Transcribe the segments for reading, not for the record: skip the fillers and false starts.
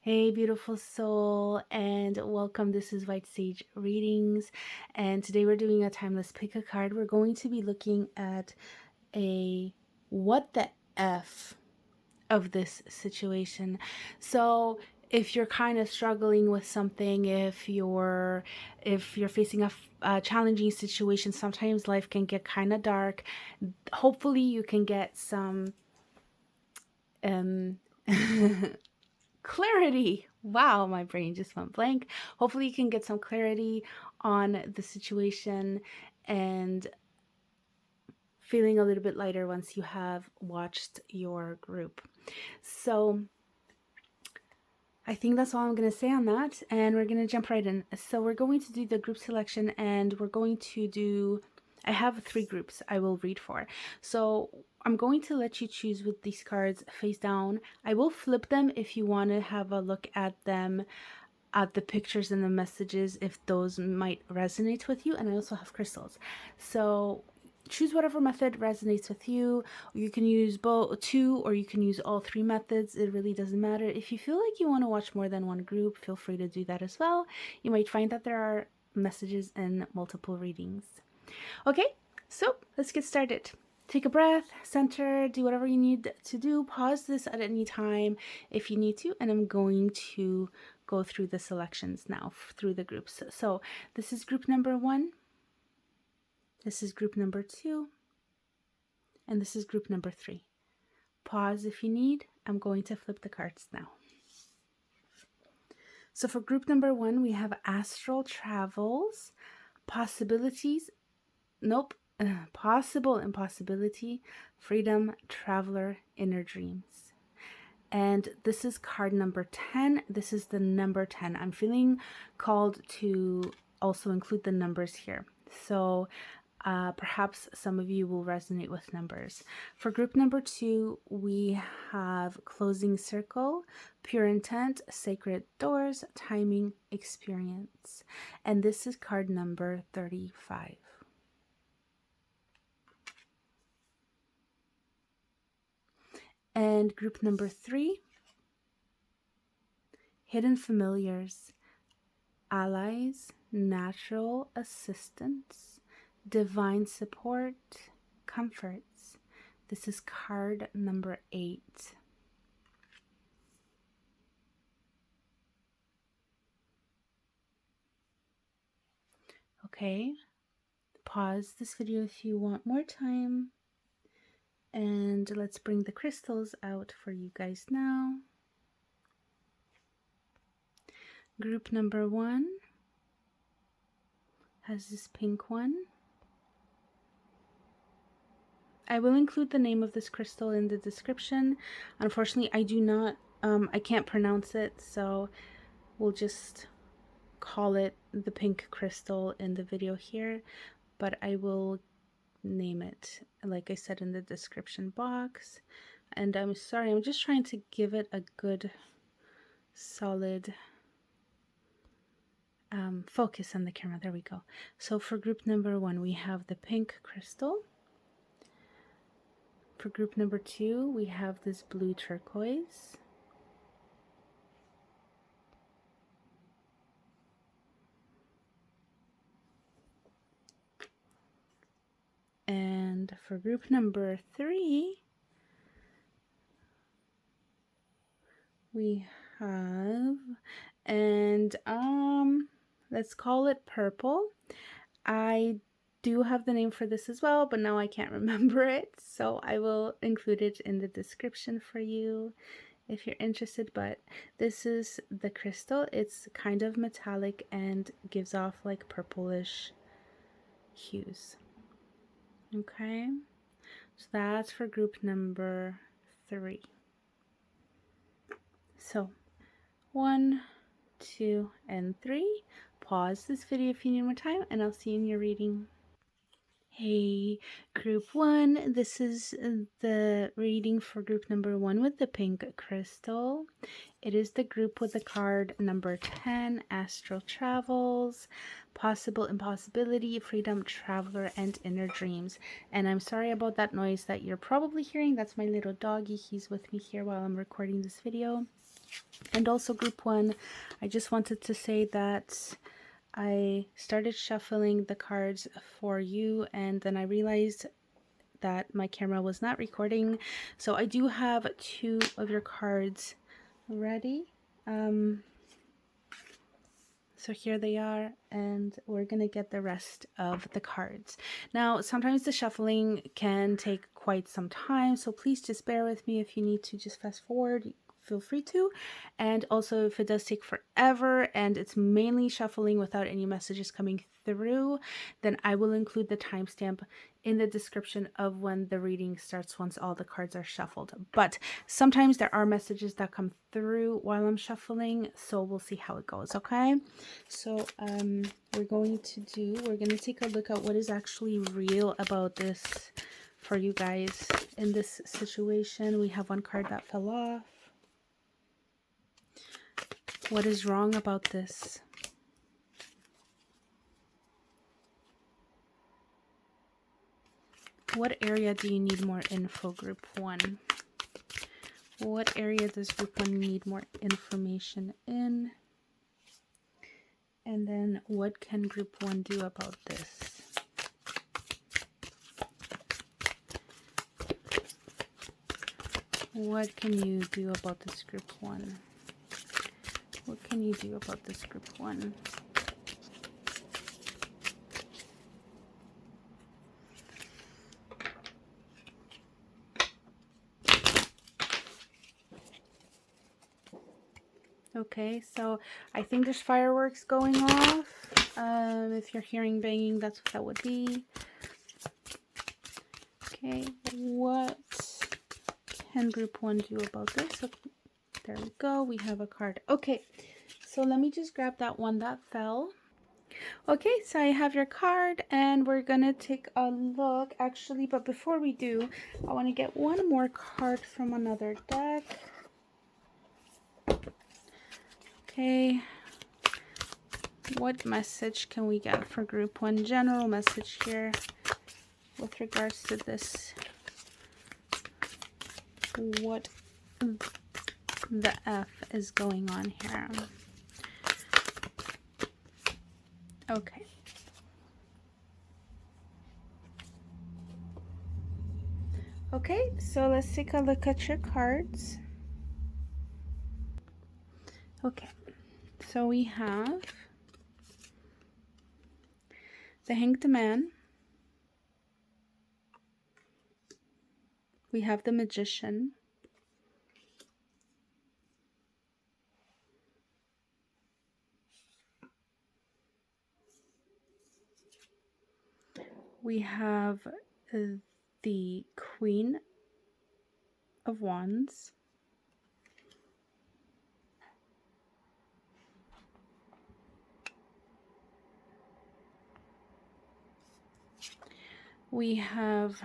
Hey, beautiful soul, and welcome. This is White Sage Readings, and today we're doing a timeless pick a card. We're going to be looking at a what the F of this situation. So if you're kind of struggling with something, if you're facing a challenging situation, sometimes life can get kind of dark. Hopefully you can get some clarity. Wow, my brain just went blank. Hopefully you can get some clarity on the situation and feeling a little bit lighter once you have watched your group. So I think that's all I'm going to say on that, and we're going to jump right in. So we're going to do the group selection, and we're going to do, I have 3 groups I will read for. So I'm going to let you choose with these cards face down. I will flip them if you want to have a look at them, at the pictures and the messages, if those might resonate with you. And I also have crystals. So choose whatever method resonates with you. You can use both 2, or you can use all 3 methods. It really doesn't matter. If you feel like you want to watch more than one group, feel free to do that as well. You might find that there are messages in multiple readings. Okay, so let's get started. Take a breath, center, do whatever you need to do. Pause this at any time if you need to, and I'm going to go through the selections now through the groups. So this is group number 1, this is group number 2, and this is group number 3. Pause if you need. I'm going to flip the cards now. So for group number 1, we have astral travels, possibilities, possible impossibility, freedom, traveler, inner dreams. And this is card number 10. This is the number 10. I'm feeling called to also include the numbers here. So perhaps some of you will resonate with numbers. For group number 2, we have closing circle, pure intent, sacred doors, timing, experience. And this is card number 35. And group number 3, hidden familiars, allies, natural assistance, divine support, comforts. This is card number 8. Okay, pause this video if you want more time. And let's bring the crystals out for you guys now. Group number 1 has this pink one. I will include the name of this crystal in the description. Unfortunately, I can't pronounce it, so we'll just call it the pink crystal in the video here, but I will name it, like I said, in the description box. And I'm sorry, I'm just trying to give it a good solid focus on the camera. There we go. So for group number 1, we have the pink crystal. For group number 2, we have this blue turquoise. And for group number 3, we have, and let's call it purple. I do have the name for this as well, but now I can't remember it, so I will include it in the description for you if you're interested. But this is the crystal. It's kind of metallic and gives off like purplish hues. Okay, so that's for group number 3. So 1, 2, and 3. Pause this video if you need more time, and I'll see you in your reading. Hey, group 1, this is the reading for group number 1 with the pink crystal. It is the group with the card number 10, astral travels, possible impossibility, freedom, traveler, and inner dreams. And I'm sorry about that noise that you're probably hearing. That's my little doggy. He's with me here while I'm recording this video. And also group 1, I just wanted to say that I started shuffling the cards for you, and then I realized that my camera was not recording. So I do have 2 of your cards ready. So here they are, and we're gonna get the rest of the cards. Now, sometimes the shuffling can take quite some time, so please just bear with me. If you need to just fast forward, feel free to. And also, if it does take forever and it's mainly shuffling without any messages coming through, then I will include the timestamp in the description of when the reading starts once all the cards are shuffled. But sometimes there are messages that come through while I'm shuffling, so we'll see how it goes, okay? So we're going to take a look at what is actually real about this for you guys in this situation. We have one card that fell off. What is wrong about this? What area do you need more info, group 1? What area does group 1 need more information in? And then what can group 1 do about this? What can you do about this group 1? What can you do about this group 1? Okay, so I think there's fireworks going off. If you're hearing banging, that's what that would be. Okay, what can group 1 do about this? Okay, there we go. We have a card. Okay, so let me just grab that one that fell. Okay, so I have your card, and we're gonna take a look actually, but before we do, I want to get one more card from another deck. Okay, what message can we get for group 1? General message here with regards to this. What the F is going on here? Okay. Okay, so let's take a look at your cards. Okay, so we have the Hanged Man. We have the Magician. We have the Queen of Wands. We have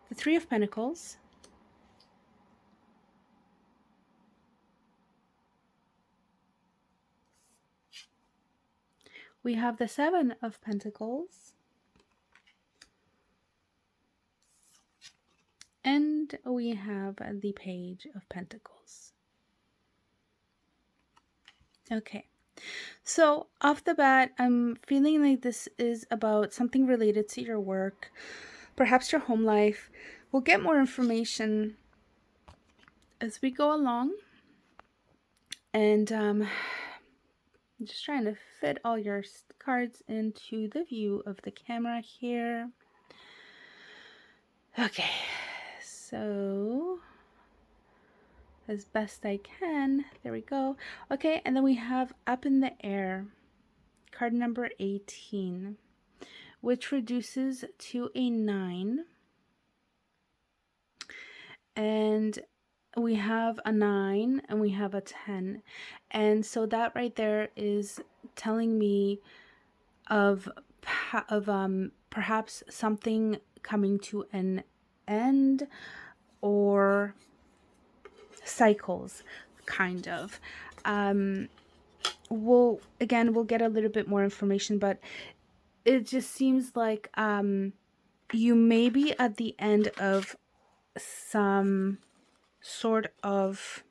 the Three of Pentacles. We have the Seven of Pentacles. And we have the Page of Pentacles. Okay, so off the bat, I'm feeling like this is about something related to your work, perhaps your home life. We'll get more information as we go along. And I'm just trying to fit all your cards into the view of the camera here. Okay, so as best I can, there we go. Okay, and then we have Up in the Air, card number 18, which reduces to a 9. And we have a 9 and we have a 10. And so that right there is telling me of perhaps something coming to an end, or cycles, kind of. We'll get a little bit more information, but it just seems like you may be at the end of some sort of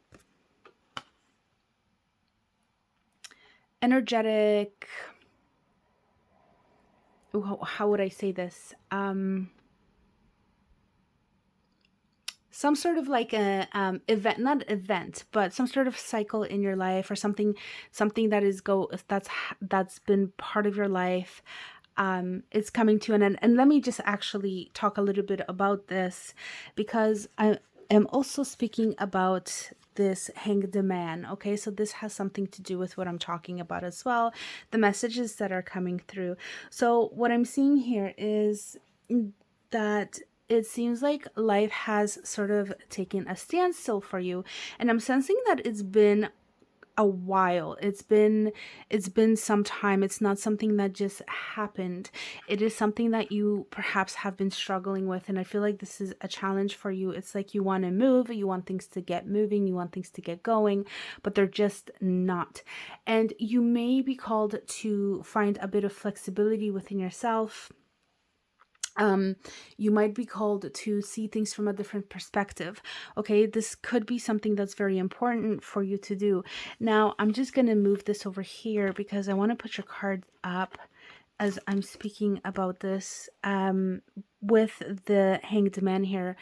energetic, how would I say this? Some sort of like a event, not event, but some sort of cycle in your life, or something that is that's been part of your life, is coming to an end. And let me just actually talk a little bit about this, because I am also speaking about this hanged man. Okay, so this has something to do with what I'm talking about as well, the messages that are coming through. So what I'm seeing here is that it seems like life has sort of taken a standstill for you, and I'm sensing that it's been a while. It's been some time. It's not something that just happened. It is something that you perhaps have been struggling with, and I feel like this is a challenge for you. It's like you want to move, you want things to get moving, you want things to get going, but they're just not. And you may be called to find a bit of flexibility within yourself. You might be called to see things from a different perspective. Okay, this could be something that's very important for you to do. Now, I'm just going to move this over here because I want to put your card up as I'm speaking about this, with the hanged man here.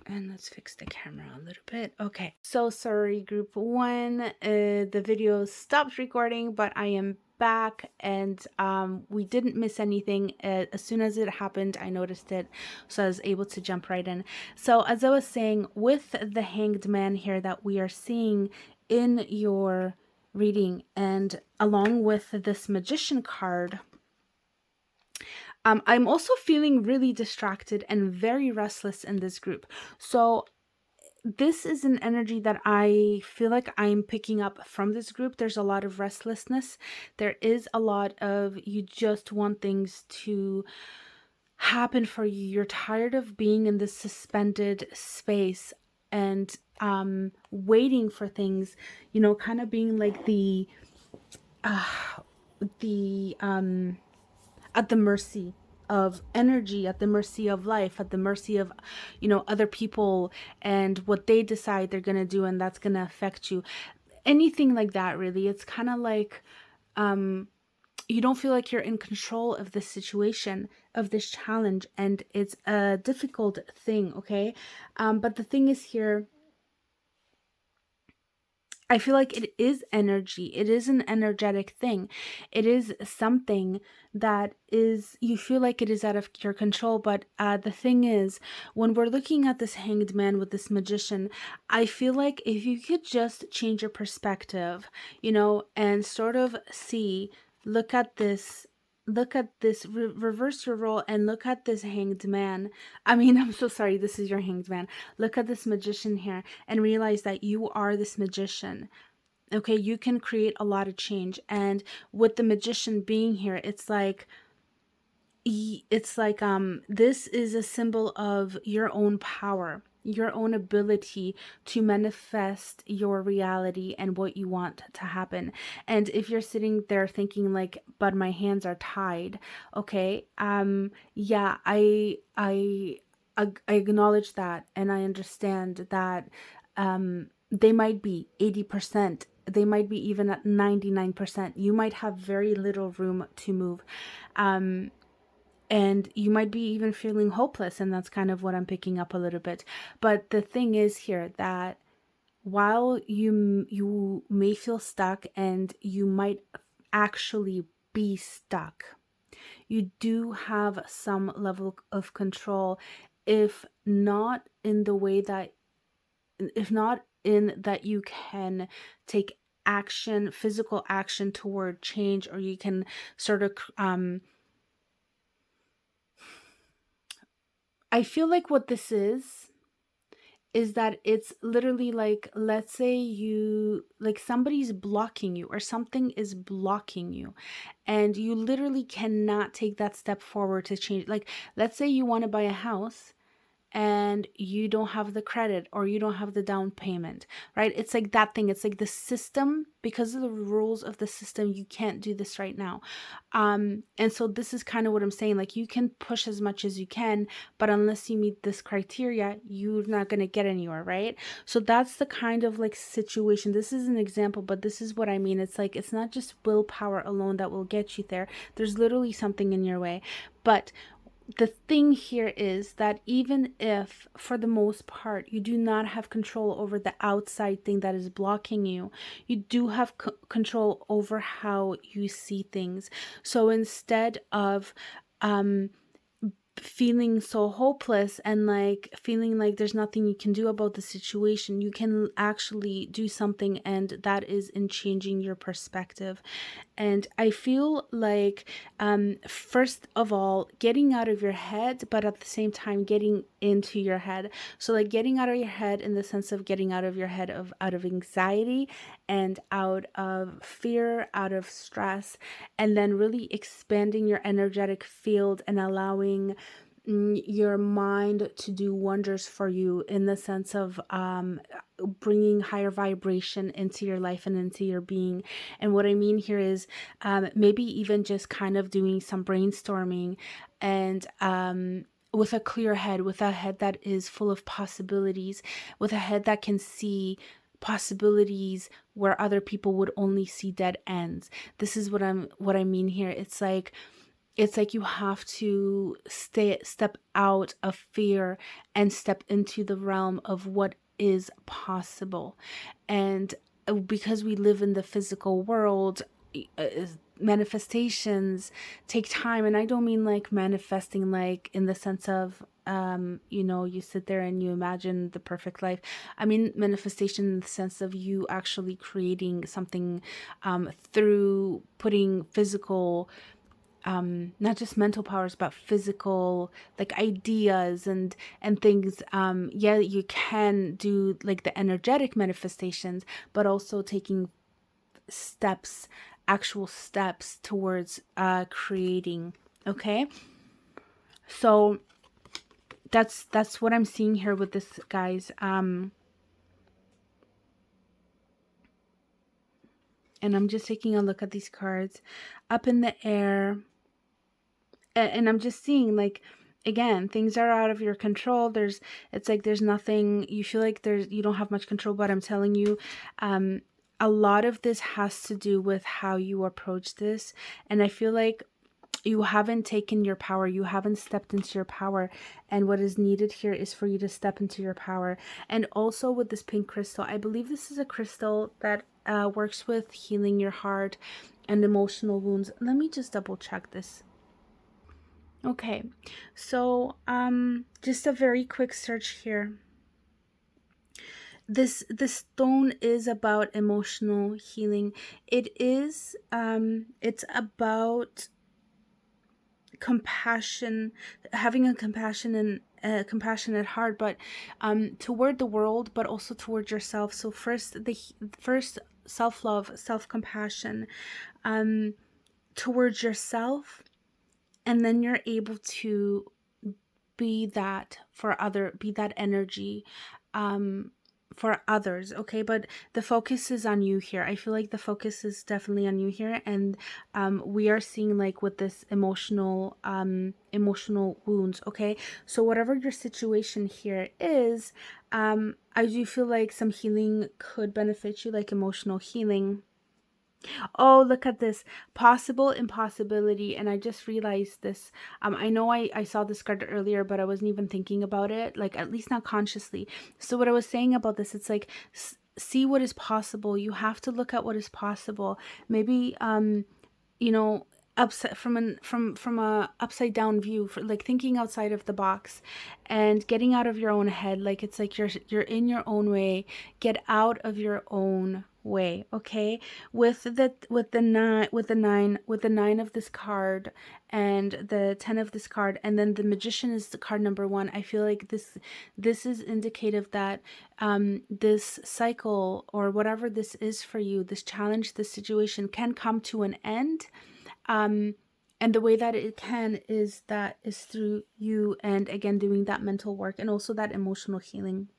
And let's fix the camera a little bit. Okay, so sorry, group one, the video stopped recording, but I am back, and we didn't miss anything. As soon as it happened, I noticed it, so I was able to jump right in. So as I was saying, with the hanged man here that we are seeing in your reading, and along with this magician card, I'm also feeling really distracted and very restless in this group. So this is an energy that I feel like I'm picking up from this group. There's a lot of restlessness. There is a lot of, you just want things to happen for you. You're tired of being in this suspended space and waiting for things, kind of being like the at the mercy of energy, at the mercy of life, at the mercy of, other people and what they decide they're going to do, and that's going to affect you. Anything like that, really. It's kind of like, you don't feel like you're in control of this situation, of this challenge, and it's a difficult thing, okay? But the thing is here, I feel like it is energy. It is an energetic thing. It is something that is, you feel like it is out of your control. But the thing is, when we're looking at this hanged man with this magician, I feel like if you could just change your perspective, and sort of look at this, reverse your role and look at this hanged man. I mean, I'm so sorry, this is your hanged man. Look at this magician here and realize that you are this magician. Okay, you can create a lot of change. And with the magician being here, this is a symbol of your own power, your own ability to manifest your reality and what you want to happen. And if you're sitting there thinking like, but my hands are tied, okay, yeah, I acknowledge that, and I understand that they might be 80%, they might be even at 99%. You might have very little room to move. And you might be even feeling hopeless, and that's kind of what I'm picking up a little bit. But the thing is here that while you may feel stuck, and you might actually be stuck, you do have some level of control, if not in the way that, if not in that you can take action, physical action toward change, or you can sort of I feel like what this is that it's literally like, let's say somebody's blocking you, or something is blocking you, and you literally cannot take that step forward to change. Like, let's say you want to buy a house, and you don't have the credit or you don't have the down payment, right? It's like that thing. It's like the system, because of the rules of the system, you can't do this right now. And so this is kind of what I'm saying. Like, you can push as much as you can, but unless you meet this criteria, you're not going to get anywhere, right? So that's the kind of like situation. This is an example, but this is what I mean. It's like, it's not just willpower alone that will get you there. There's literally something in your way. But the thing here is that even if, for the most part, you do not have control over the outside thing that is blocking you, you do have control over how you see things. So instead of feeling so hopeless and like feeling like there's nothing you can do about the situation, you can actually do something, and that is in changing your perspective. And I feel like, first of all, getting out of your head, but at the same time getting into your head. So like getting out of your head in the sense of getting out of your head of out of anxiety and out of fear, out of stress, and then really expanding your energetic field and allowing your mind to do wonders for you, in the sense of bringing higher vibration into your life and into your being. And what I mean here is, maybe even just kind of doing some brainstorming, and with a clear head, with a head that is full of possibilities, with a head that can see possibilities where other people would only see dead ends. This is what I mean here. It's like you have to step out of fear and step into the realm of what is possible. And because we live in the physical world, uh, manifestations take time. And I don't mean like manifesting like in the sense of, you sit there and you imagine the perfect life. I mean manifestation in the sense of you actually creating something, through putting physical, not just mental powers, but physical, like ideas and things. Yeah, you can do like the energetic manifestations, but also taking steps, actual steps towards creating. Okay, so that's what I'm seeing here with this, guys. And I'm just taking a look at these cards up in the air. And I'm just seeing, like, again, things are out of your control. It's like there's nothing, you feel like you don't have much control, but I'm telling you, a lot of this has to do with how you approach this. And I feel like you haven't taken your power, you haven't stepped into your power, and what is needed here is for you to step into your power. And also with this pink crystal, I believe this is a crystal that works with healing your heart and emotional wounds. Let me just double check this. Okay, so just a very quick search here. This stone is about emotional healing. It's about compassion, having a compassion and a compassionate heart, but toward the world, but also toward yourself. So first self-love, self-compassion, towards yourself, and then you're able to be that energy for others. Okay, but the focus is on you here. I feel like the focus is definitely on you here. And we are seeing, like, with this emotional wounds. Okay, so whatever your situation here is, I do feel like some healing could benefit you, like emotional healing. Oh, look at this. Possible impossibility. And I just realized this. I know I saw this card earlier, but I wasn't even thinking about it, like, at least not consciously. So what I was saying about this, it's like, see what is possible. You have to look at what is possible. Maybe, you know, upset from a upside down view, for like thinking outside of the box and getting out of your own head. Like, it's like you're in your own way. Get out of your own way. Okay, with the nine of this card and the 10 of this card, and then the magician is the card number 1. I feel like this is indicative that this cycle, or whatever this is for you, this challenge, this situation, can come to an end, And the way that it can is through you, and again doing that mental work and also that emotional healing.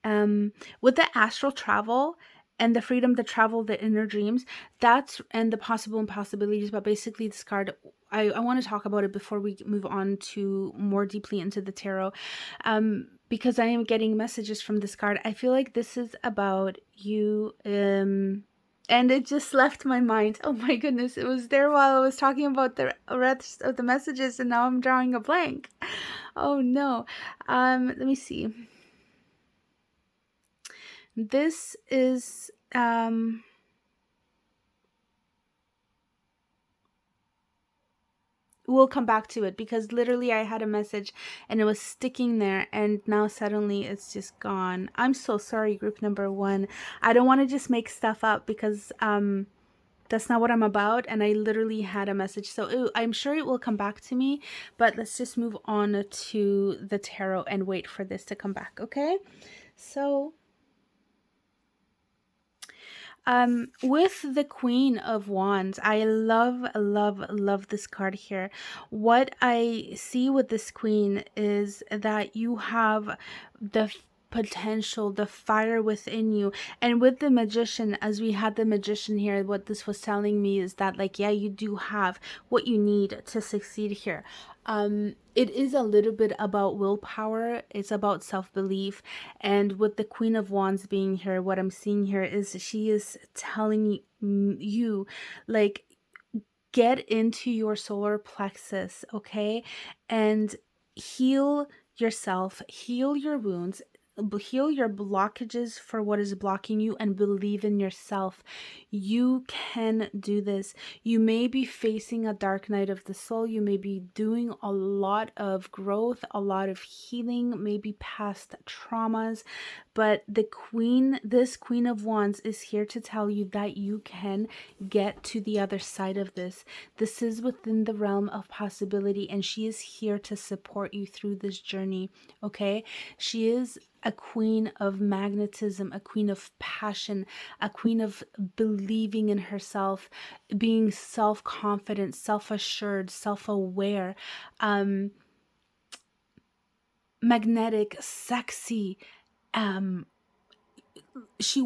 With the astral travel and the freedom to travel the inner dreams, that's and the possible impossibilities. But basically this card, I want to talk about it before we move on to more deeply into the tarot, because I am getting messages from this card. I feel like this is about you, and it just left my mind. Oh my goodness, it was there while I was talking about the rest of the messages, and now I'm drawing a blank. Oh no. Let me see. This is we'll come back to it, because literally I had a message and it was sticking there, and now suddenly it's just gone. I'm so sorry, group number 1. I don't want to just make stuff up, because that's not what I'm about, and I literally had a message. So I'm sure it will come back to me, but let's just move on to the tarot and wait for this to come back, okay? So with the Queen of Wands, I love this card here. What I see with this Queen is that you have the potential, the fire within you. And with the Magician, as we had the Magician here, what this was telling me is that, like, yeah, you do have what you need to succeed here. It is a little bit about willpower. It's about self-belief. And with the Queen of Wands being here, what I'm seeing here is she is telling you, like, get into your solar plexus, okay? And heal yourself, heal your wounds, heal your blockages for what is blocking you, and believe in yourself. You can do this. You may be facing a dark night of the soul. You may be doing a lot of growth, a lot of healing, maybe past traumas, but this Queen of Wands is here to tell you that you can get to the other side of this. This is within the realm of possibility, and she is here to support you through this journey, okay? She is a queen of magnetism, a queen of passion, a queen of believing in herself, being self-confident, self-assured, self-aware, magnetic, sexy. She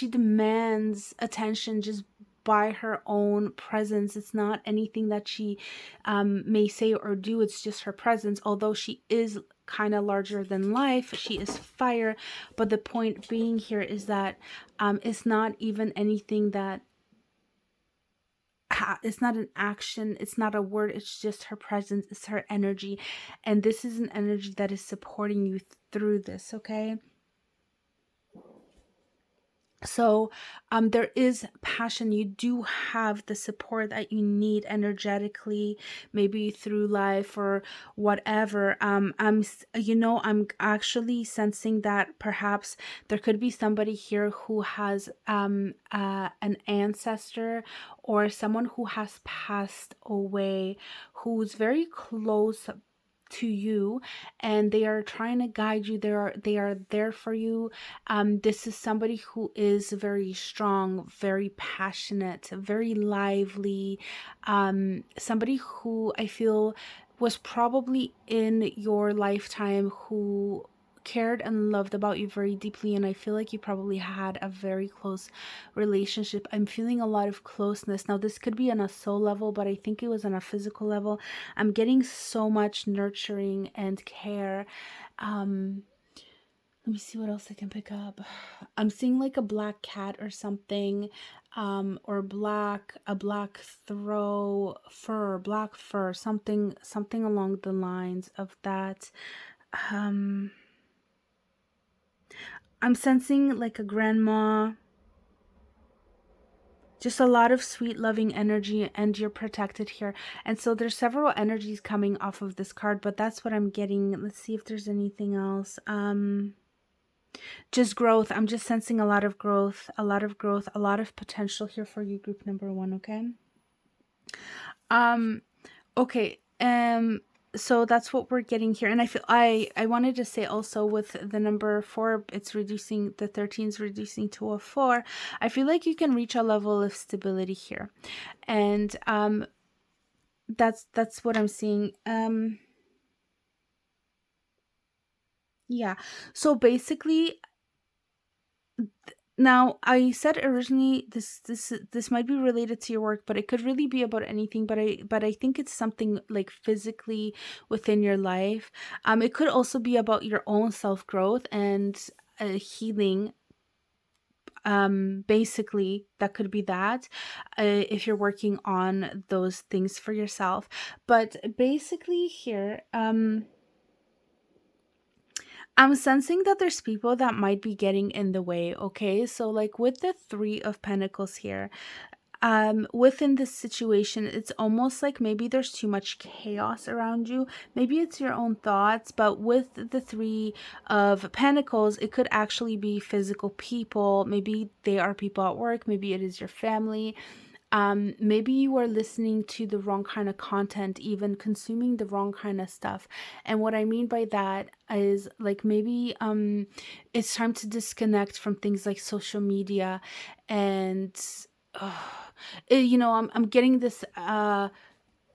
demands attention just by her own presence. It's not anything that she may say or do. It's just her presence. Although she is kind of larger than life, she is fire. But the point being here is that it's not even anything that it's not an action, it's not a word, it's just her presence, it's her energy. And this is an energy that is supporting you through this, okay? So there is passion. You do have the support that you need energetically, maybe through life or whatever. I'm actually sensing that perhaps there could be somebody here who has an ancestor or someone who has passed away, who's very close to you, and they are trying to guide you. They are there for you. This is somebody who is very strong, very passionate, very lively, somebody who I feel was probably in your lifetime, who cared and loved about you very deeply, and I feel like you probably had a very close relationship. I'm feeling a lot of closeness. Now this could be on a soul level, but I think it was on a physical level. I'm getting so much nurturing and care. Let me see what else I can pick up. I'm seeing like a black cat or something, or a black black fur, something along the lines of that. I'm sensing like a grandma, just a lot of sweet loving energy, and you're protected here. And so there's several energies coming off of this card, but that's what I'm getting. Let's see if there's anything else. Just growth. I'm just sensing a lot of growth, a lot of potential here for you, group number 1, okay? Okay. so that's what we're getting here. And I wanted to say also, with the number 4, it's reducing, the 13 is reducing to a 4. I feel like you can reach a level of stability here. And that's what I'm seeing. Yeah. So basically, now, I said originally this might be related to your work, but it could really be about anything. But I think it's something like physically within your life. It could also be about your own self growth and healing. Basically, that could be that, if you're working on those things for yourself. But basically, here, I'm sensing that there's people that might be getting in the way. Okay, so like with the 3 of Pentacles here, within this situation, it's almost like maybe there's too much chaos around you. Maybe it's your own thoughts, but with the 3 of Pentacles, it could actually be physical people. Maybe they are people at work, maybe it is your family. Maybe you are listening to the wrong kind of content, even consuming the wrong kind of stuff. And what I mean by that is, like, maybe it's time to disconnect from things like social media. And uh, I'm getting this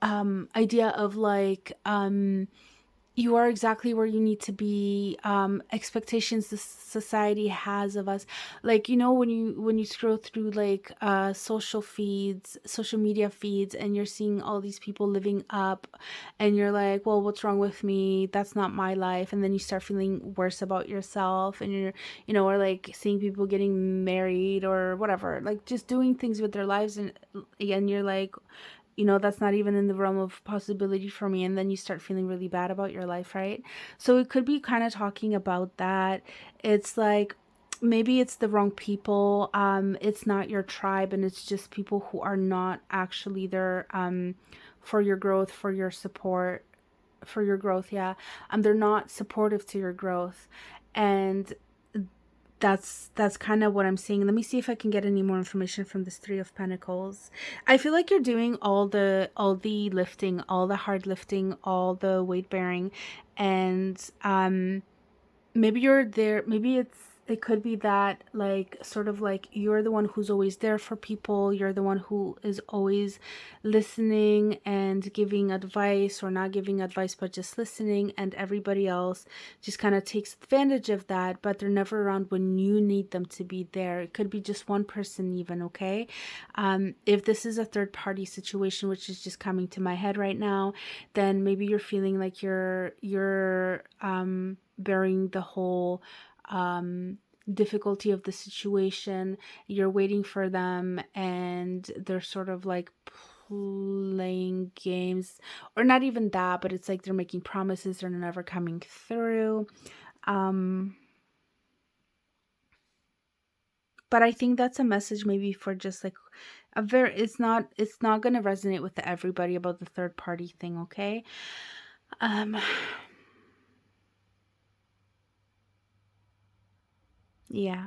idea of like, you are exactly where you need to be. Expectations the society has of us, like, when you scroll through like social media feeds, and you're seeing all these people living up, and you're like, well, what's wrong with me? That's not my life. And then you start feeling worse about yourself, and or like seeing people getting married or whatever, like just doing things with their lives. And again, you're like, that's not even in the realm of possibility for me. And then you start feeling really bad about your life, right? So it could be kind of talking about that. It's like, maybe it's the wrong people. It's not your tribe, and it's just people who are not actually there for your growth, for your support, for your growth. Yeah. They're not supportive to your growth. And that's kind of what I'm seeing. Let me see if I can get any more information from this 3 of Pentacles. I feel like you're doing all the lifting, all the hard lifting, all the weight bearing. And maybe you're there, maybe it could be that, like, sort of like, you're the one who's always there for people, you're the one who is always listening and giving advice, or not giving advice but just listening, and everybody else just kind of takes advantage of that, but they're never around when you need them to be there. It could be just one person even. Okay, if this is a third party situation, which is just coming to my head right now, then maybe you're feeling like you're bearing the whole difficulty of the situation. You're waiting for them, and they're sort of like playing games, or not even that, but it's like they're making promises, they're never coming through. um but I think that's a message maybe for just like a very, it's not going to resonate with everybody about the third party thing. Okay. um yeah.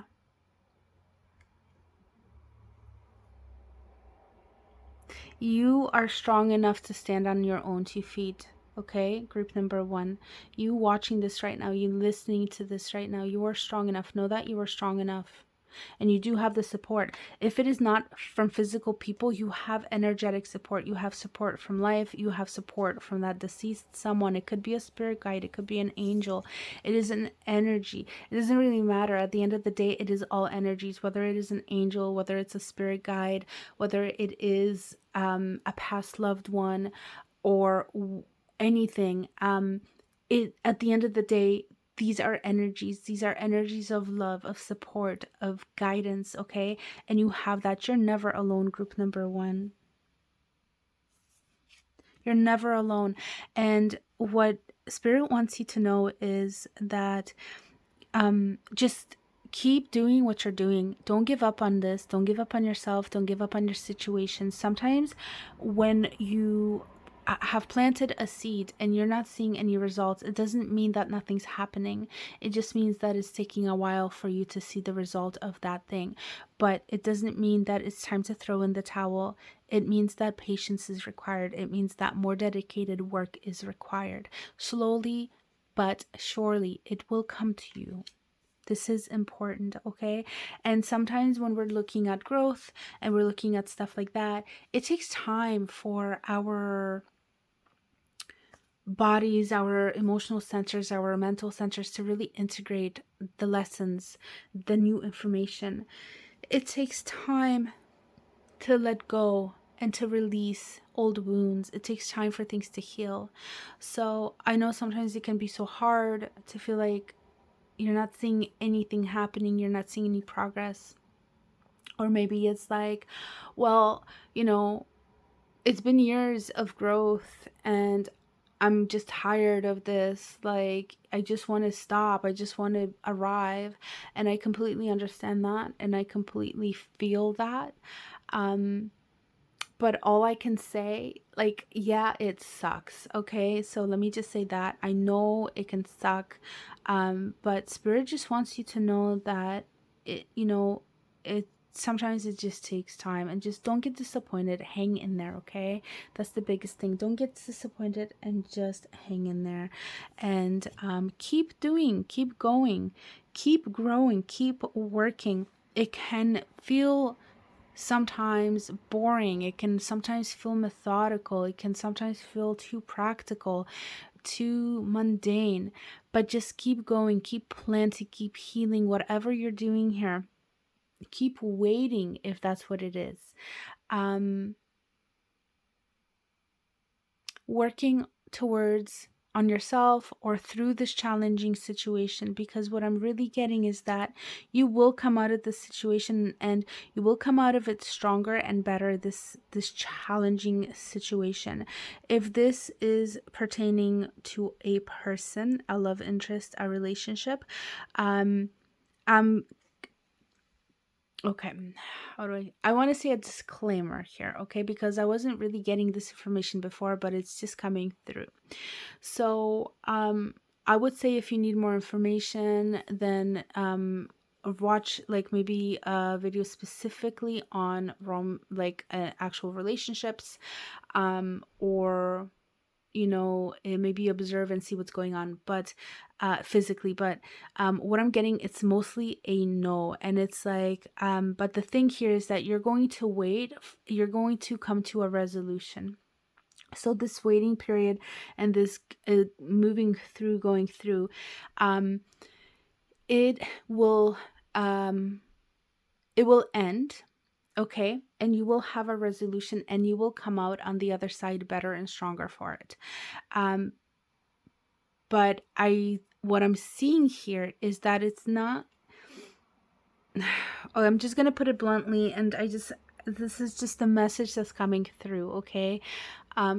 You are strong enough to stand on your own 2 feet. Okay, group number 1. You watching this right now, you listening to this right now, you are strong enough. Know that you are strong enough. And you do have the support. If it is not from physical people, you have energetic support. You have support from life. You have support from that deceased someone. It could be a spirit guide. It could be an angel. It is an energy. It doesn't really matter. At the end of the day, it is all energies, whether it is an angel, whether it's a spirit guide, whether it is a past loved one, or anything. At the end of the day, these are energies. These are energies of love, of support, of guidance. Okay, and you have that. You're never alone, group number 1. You're never alone. And what spirit wants you to know is that just keep doing what you're doing. Don't give up on this. Don't give up on yourself. Don't give up on your situation. Sometimes when you have planted a seed and you're not seeing any results, it doesn't mean that nothing's happening. It just means that it's taking a while for you to see the result of that thing. But it doesn't mean that it's time to throw in the towel. It means that patience is required. It means that more dedicated work is required. Slowly but surely, it will come to you. This is important, okay? And sometimes when we're looking at growth and we're looking at stuff like that, it takes time for our bodies, our emotional centers, our mental centers to really integrate the lessons, the new information. It takes time to let go and to release old wounds. It takes time for things to heal. So I know sometimes it can be so hard to feel like you're not seeing anything happening, you're not seeing any progress. Or maybe it's like, well, it's been years of growth and I'm just tired of this. Like, I just want to stop. I just want to arrive. And I completely understand that. And I completely feel that. But all I can say, like, yeah, it sucks. Okay. So let me just say that. I know it can suck. But Spirit just wants you to know that it sometimes it just takes time, and just don't get disappointed. Hang in there. Okay. That's the biggest thing. Don't get disappointed and just hang in there, and keep doing, keep going, keep growing, keep working. It can feel sometimes boring. It can sometimes feel methodical. It can sometimes feel too practical, too mundane. But just keep going, keep planting, keep healing, whatever you're doing here. Keep waiting if that's what it is. Working towards on yourself or through this challenging situation, because what I'm really getting is that you will come out of this situation and you will come out of it stronger and better. This challenging situation, if this is pertaining to a person, a love interest, a relationship, um okay, how do I want to say a disclaimer here, okay, because I wasn't really getting this information before, but it's just coming through. So I would say if you need more information, then watch like maybe a video specifically on actual relationships, or maybe observe and see what's going on, but physically. But what I'm getting, it's mostly a no. And it's like, but the thing here is that you're going to wait, you're going to come to a resolution. So this waiting period and this going through, it will it will end, okay, and you will have a resolution and you will come out on the other side better and stronger for it. But what I'm seeing here is that it's not oh, I'm just gonna put it bluntly, and this is just the message that's coming through, okay?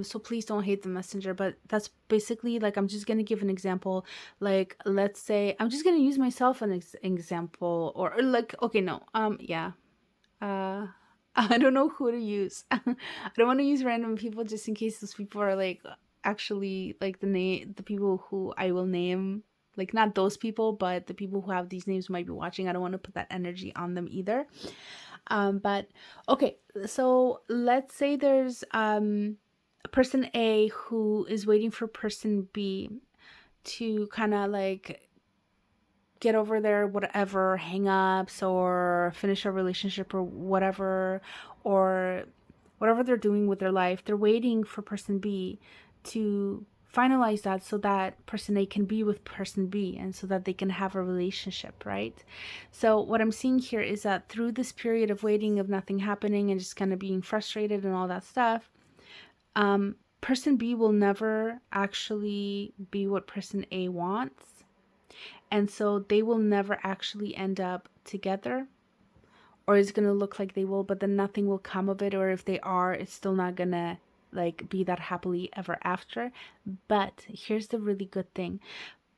So please don't hate the messenger, but that's basically like, I'm just gonna give an example. Like, let's say I'm just gonna use myself an example, or like, okay, no, yeah, I don't know who to use. I don't want to use random people just in case those people are like actually like the people who I will name, like not those people, but the people who have these names might be watching. I don't want to put that energy on them either. But okay, so let's say there's person A who is waiting for person B to kind of like get over their whatever hang-ups or finish a relationship or whatever they're doing with their life. They're waiting for person B to finalize that so that person A can be with person B and so that they can have a relationship, right? So what I'm seeing here is that through this period of waiting, of nothing happening and just kind of being frustrated and all that stuff, person B will never actually be what person A wants. And so they will never actually end up together, or it's going to look like they will, but then nothing will come of it. Or if they are, it's still not going to like be that happily ever after. But here's the really good thing.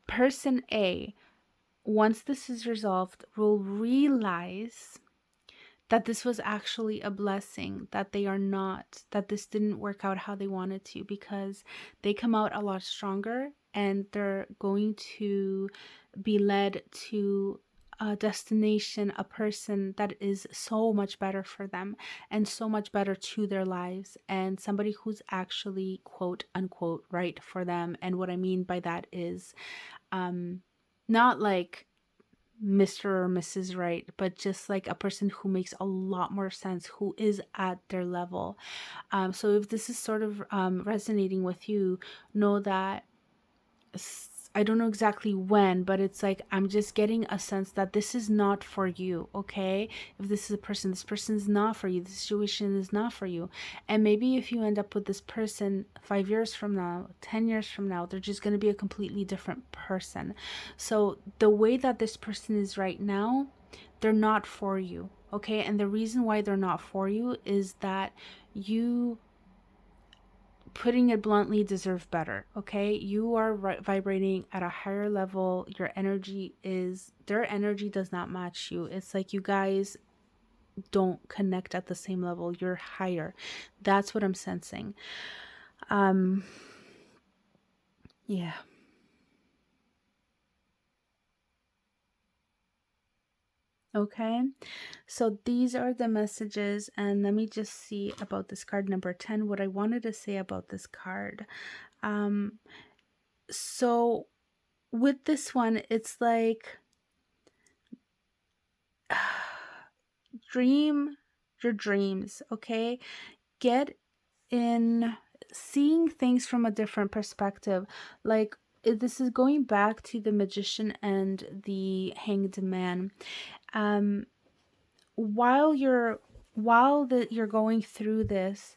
Person A, once this is resolved, will realize that this was actually a blessing, that they are not, that this didn't work out how they wanted to, because they come out a lot stronger, and they're going to be led to a destination, a person that is so much better for them and so much better to their lives, and somebody who's actually quote unquote right for them. And what I mean by that is not like Mr. or Mrs. Right, but just like a person who makes a lot more sense, who is at their level. So if this is sort of resonating with you, know that I don't know exactly when, but it's like I'm just getting a sense that this is not for you, okay? If this is a person, this person is not for you. The situation is not for you. And maybe if you end up with this person 5 years from now, 10 years from now, they're just going to be a completely different person. So the way that this person is right now, they're not for you, okay? And the reason why they're not for you is that you, putting it bluntly, deserve better, okay? You are vibrating at a higher level. Your energy is, their energy does not match you. It's like you guys don't connect at the same level. You're higher. That's what I'm sensing. Yeah. Okay, so these are the messages, and let me just see about this card number 10, what I wanted to say about this card. So with this one, it's like dream your dreams, okay? Get in seeing things from a different perspective. Like, this is going back to the Magician and the Hanged Man. While you're going through this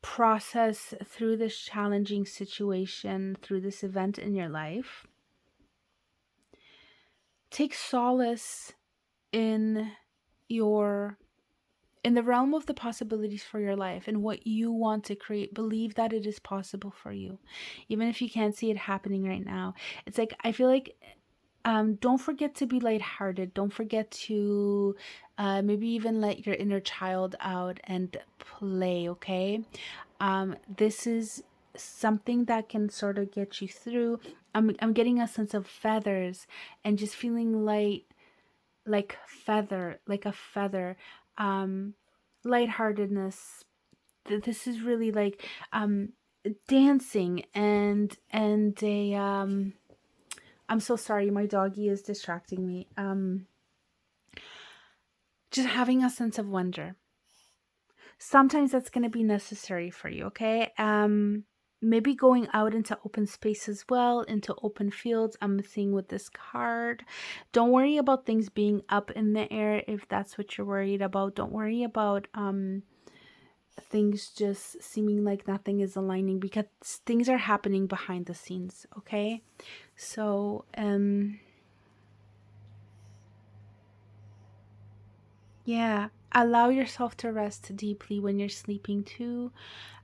process, through this challenging situation, through this event in your life, take solace in the realm of the possibilities for your life and what you want to create. Believe that it is possible for you, even if you can't see it happening right now. It's like, I feel like, don't forget to be lighthearted. Don't forget to maybe even let your inner child out and play, okay? This is something that can sort of get you through. I'm getting a sense of feathers and just feeling light, like a feather. Lightheartedness. This is really like dancing and a I'm so sorry, my doggy is distracting me. Just having a sense of wonder. Sometimes that's going to be necessary for you, okay? Maybe going out into open space as well, into open fields. I'm seeing with this card. Don't worry about things being up in the air if that's what you're worried about. Don't worry about things just seeming like nothing is aligning, because things are happening behind the scenes, okay? So, yeah, allow yourself to rest deeply when you're sleeping too.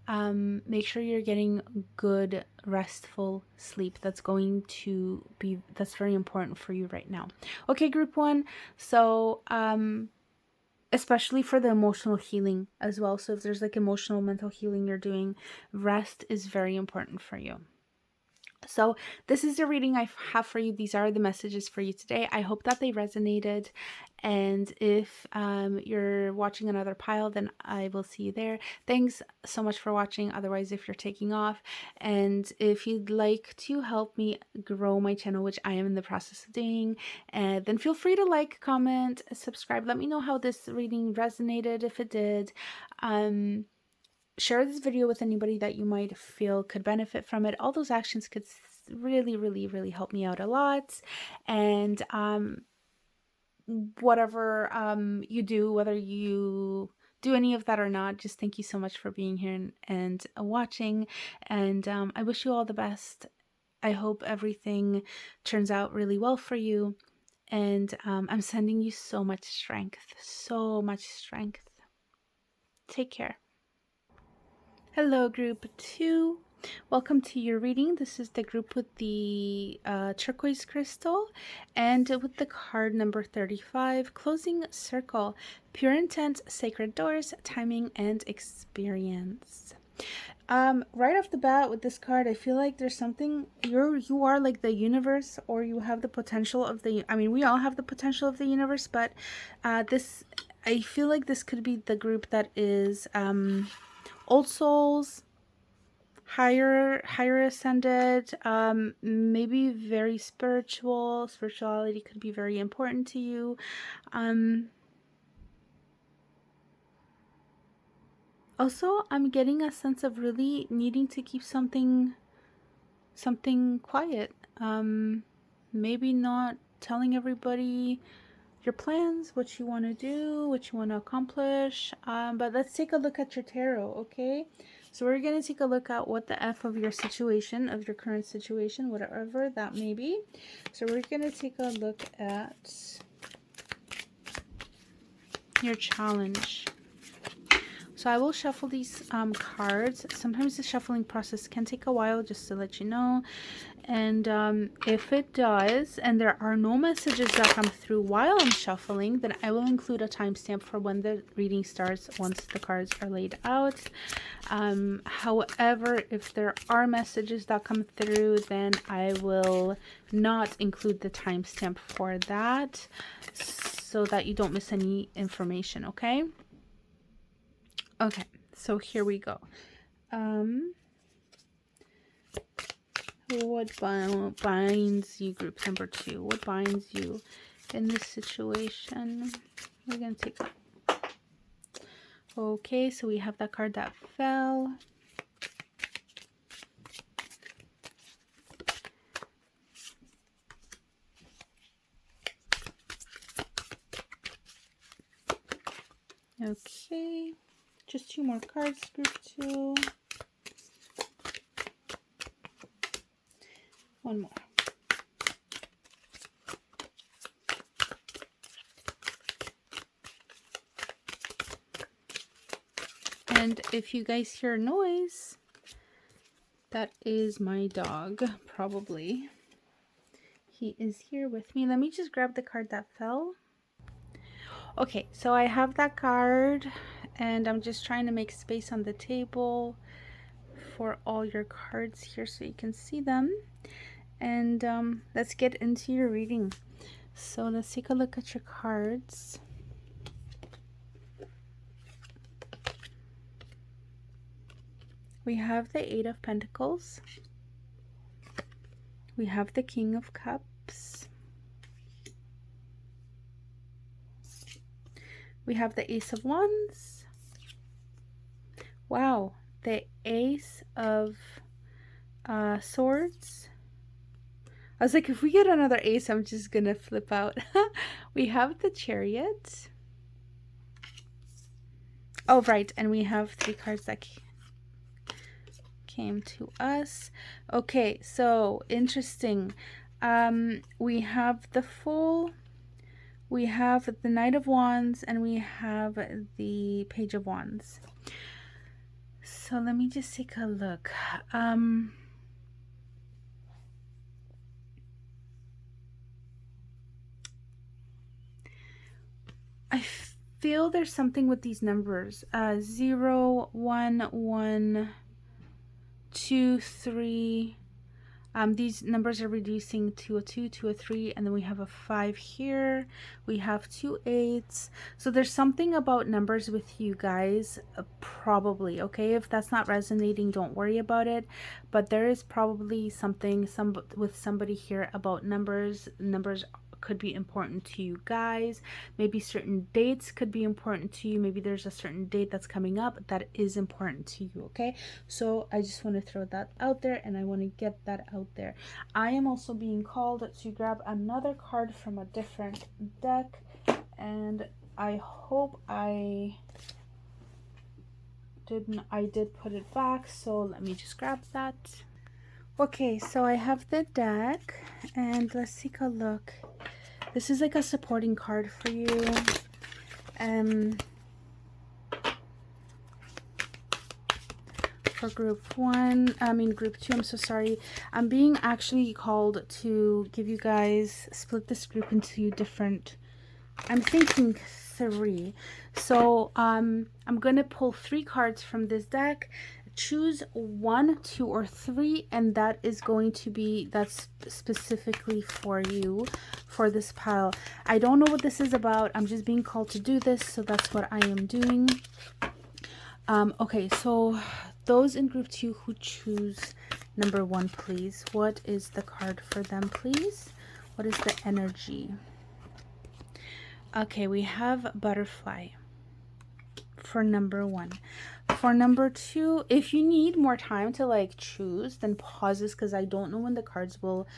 Make sure you're getting good, restful sleep. That's very important for you right now. Okay, group 1. So, especially for the emotional healing as well. So if there's like emotional, mental healing you're doing, rest is very important for you. So this is the reading I have for you. These are the messages for you today. I hope that they resonated. And if you're watching another pile, then I will see you there. Thanks so much for watching. Otherwise, if you're taking off, and if you'd like to help me grow my channel, which I am in the process of doing, then feel free to like, comment, subscribe. Let me know how this reading resonated, if it did. Share this video with anybody that you might feel could benefit from it. All those actions could really, really, really help me out a lot. And whatever you do, whether you do any of that or not, just thank you so much for being here and watching. And I wish you all the best. I hope everything turns out really well for you. And I'm sending you so much strength, so much strength. Take care. Hello, group 2. Welcome to your reading. This is the group with the turquoise crystal and with the card number 35, Closing Circle, Pure Intent, Sacred Doors, Timing, and Experience. Right off the bat with this card, I feel like there's something, you are like the universe, or you have the potential of the, I mean, we all have the potential of the universe, but this, I feel like this could be the group that is old souls, higher ascended, maybe very spirituality could be very important to you. Also, I'm getting a sense of really needing to keep something quiet. Maybe not telling everybody your plans, what you want to do, what you want to accomplish. But let's take a look at your tarot, okay? So we're going to take a look at what the F of your situation, of your current situation, whatever that may be. So we're going to take a look at your challenge. So I will shuffle these cards. Sometimes the shuffling process can take a while, just to let you know. And if it does, and there are no messages that come through while I'm shuffling, then I will include a timestamp for when the reading starts once the cards are laid out. However, if there are messages that come through, then I will not include the timestamp for that, so that you don't miss any information, okay? Okay, so here we go. What binds you, group number 2? What binds you in this situation? We're going to take that. Okay, so we have that card that fell. Okay, just 2 more cards, group 2. 1 more. And if you guys hear noise, that is my dog, probably. He is here with me. Let me just grab the card that fell. Okay, so I have that card, and I'm just trying to make space on the table for all your cards here so you can see them. And let's get into your reading. So let's take a look at your cards. We have the 8 of Pentacles. We have the King of Cups. We have the Ace of Wands. Wow, the Ace of Swords. I was like, if we get another ace, I'm just gonna flip out. We have the Chariot. Oh, right, and we have 3 cards that came to us. Okay, so interesting. We have the Fool, we have the Knight of Wands, and we have the Page of Wands. So let me just take a look. I feel there's something with these numbers. 0, 1, 1, 2, 3. These numbers are reducing to a 2, to a 3, and then we have a 5 here. We have 2 8s. So there's something about numbers with you guys, probably, okay? If that's not resonating, don't worry about it. But there is probably something with somebody here about numbers. Numbers could be important to you guys. Maybe certain dates could be important to you. Maybe there's a certain date that's coming up that is important to you, okay? So I just want to throw that out there, and I want to get that out there. I am also being called to grab another card from a different deck, and I hope I did put it back, so let me just grab that. Okay, so I have the deck, and let's take a look. This is like a supporting card for you. for group 1, I mean group 2, I'm so sorry. I'm being actually called to give you guys, split this group into different, I'm thinking 3. So I'm going to pull 3 cards from this deck. Choose 1, 2, or 3, and that is going to be, that's specifically for you for this pile. I don't know what this is about. I'm just being called to do this, so that's what I am doing. Okay, so those in group 2 who choose number 1, please. What is the card for them, please? What is the energy? Okay, we have butterfly for number 1. For number 2, if you need more time to like choose, then pause this because I don't know when the cards will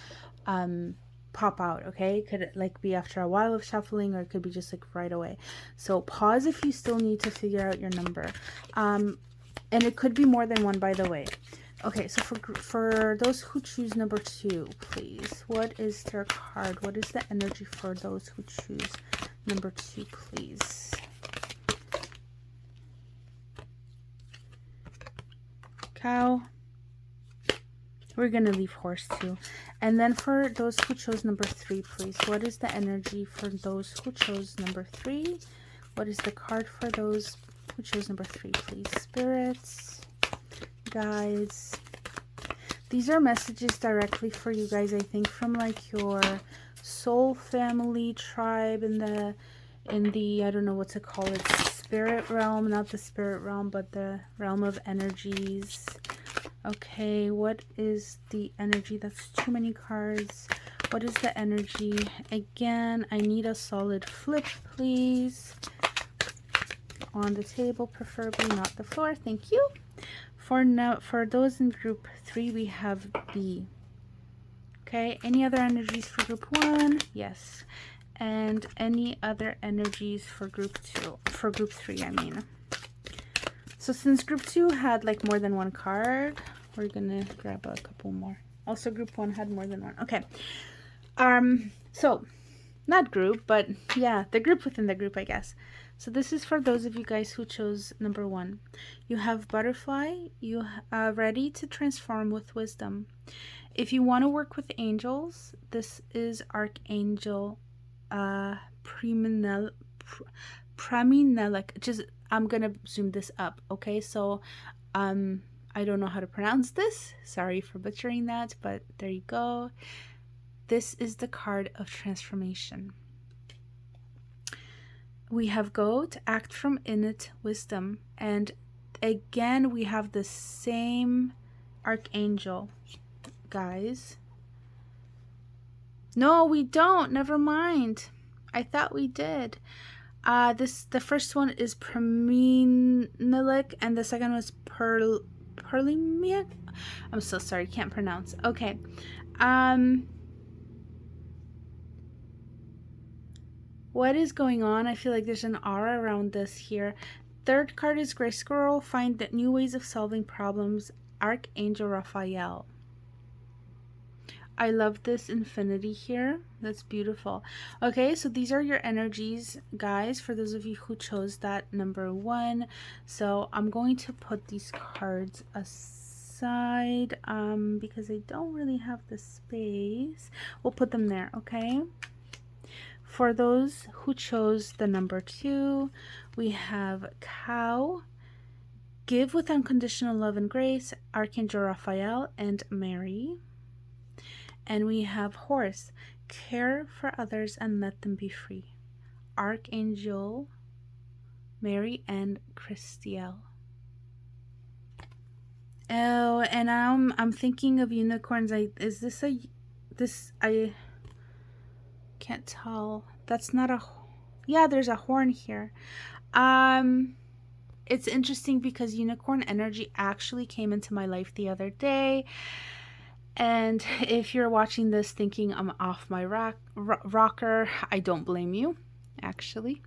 pop out. Okay, it could like be after a while of shuffling, or it could be just like right away. So pause if you still need to figure out your number, and it could be more than one, by the way. Okay, so for those who choose number 2, please, what is their card? What is the energy for those who choose number 2, please? Cow. We're gonna leave horse too. And then for those who chose number 3, please, what is the energy for those who chose number 3? What is the card for those who chose number 3, please? Spirits, guides. These are messages directly for you guys, I think, from like your soul family tribe in the I don't know what to call it, spirit realm, not the spirit realm, but the realm of energies. Okay, what is the energy? That's too many cards. What is the energy? Again, I need a solid flip, please. On the table, preferably, not the floor. Thank you. For now, for those in group 3, we have B. Okay, any other energies for group 1? Yes. And any other energies for group 2? For group 3, I mean. So since group 2 had like more than one card, we're gonna grab a couple more. Also, group 1 had more than one. Okay. So not group, but yeah, the group within the group, I guess. So this is for those of you guys who chose number 1. You have butterfly. You are ready to transform with wisdom. If you want to work with angels, this is Archangel Praminelic. Just, I'm gonna zoom this up. Okay, so I don't know how to pronounce this. Sorry for butchering that, but there you go. This is the card of transformation. We have goat, act from innate wisdom, and again we have the same archangel, guys. No, we don't. Never mind. I thought we did. The first one is Praminelic, and the second was Perlimiac. I'm so sorry, can't pronounce. Okay. What is going on? I feel like there's an aura around this here. Third card is Gray Squirrel. Find new ways of solving problems. Archangel Raphael. I love this infinity here. That's beautiful. Okay, so these are your energies, guys, for those of you who chose that number 1. So I'm going to put these cards aside because I don't really have the space. We'll put them there, okay? For those who chose the number 2, we have cow, give with unconditional love and grace, Archangel Raphael and Mary. And we have horse, care for others and let them be free, Archangel Mary and Christiel. Oh, and I'm thinking of unicorns. I can't tell. That's not a, yeah, there's a horn here. It's interesting because unicorn energy actually came into my life the other day. And if you're watching this thinking I'm off my rocker, I don't blame you, actually.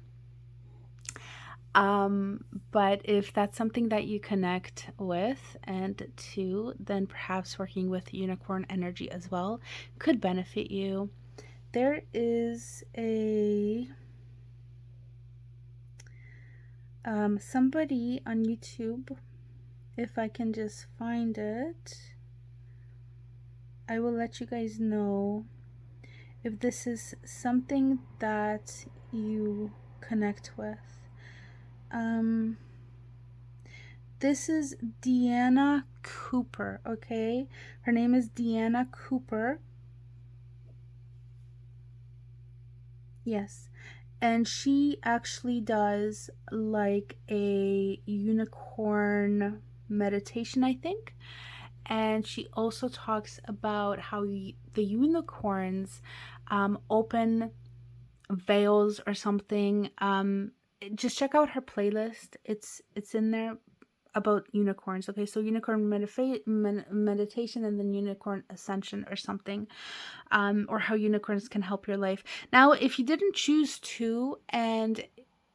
But if that's something that you connect with and to, then perhaps working with unicorn energy as well could benefit you. There is a somebody on YouTube if I can just find it, I will let you guys know if this is something that you connect with. This is Deanna Cooper, okay? Her name is Deanna Cooper. Yes. And she actually does like a unicorn meditation, I think. And she also talks about how the unicorns open veils or something. Just check out her playlist. It's in there about unicorns. Okay, so unicorn meditation and then unicorn ascension or something, or how unicorns can help your life. Now, if you didn't choose to and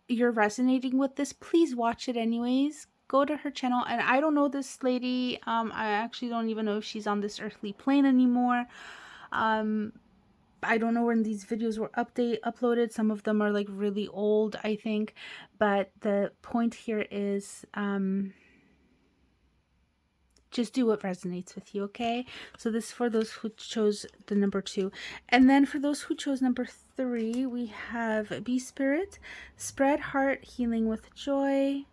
you're resonating with this, please watch it anyways. Go to her channel. And I don't know this lady. I actually don't even know if she's on this earthly plane anymore. I don't know when these videos were uploaded. Some of them are like really old, I think. But the point here is just do what resonates with you, okay? So this is for those who chose the number 2. And then for those who chose number 3, we have Be Spirit, Spread Heart Healing with Joy,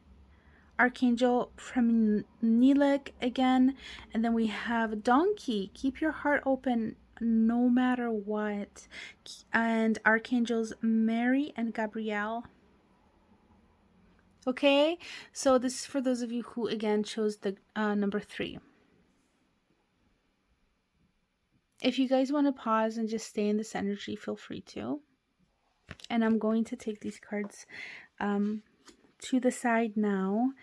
Archangel Preminilik again. And then we have Donkey, Keep Your Heart Open no matter what. And Archangels Mary and Gabrielle. Okay, so this is for those of you who again chose the number 3. If you guys want to pause and just stay in this energy, feel free to. And I'm going to take these cards to the side now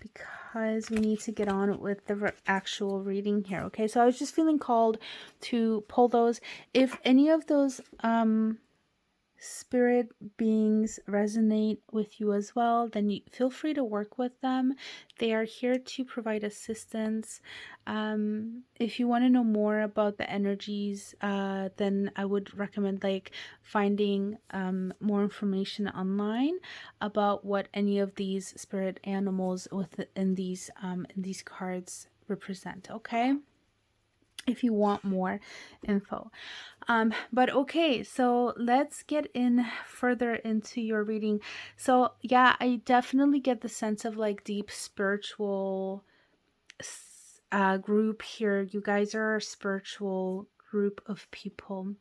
because we need to get on with the actual reading here. Okay, so I was just feeling called to pull those. If any of those spirit beings resonate with you as well, then you feel free to work with them. They are here to provide assistance. If you want to know more about the energies, then I would recommend like finding more information online about what any of these spirit animals within these cards represent, okay? If you want more info. But okay, so let's get in further into your reading. So yeah, I definitely get the sense of like deep spiritual group here. You guys are a spiritual group of people,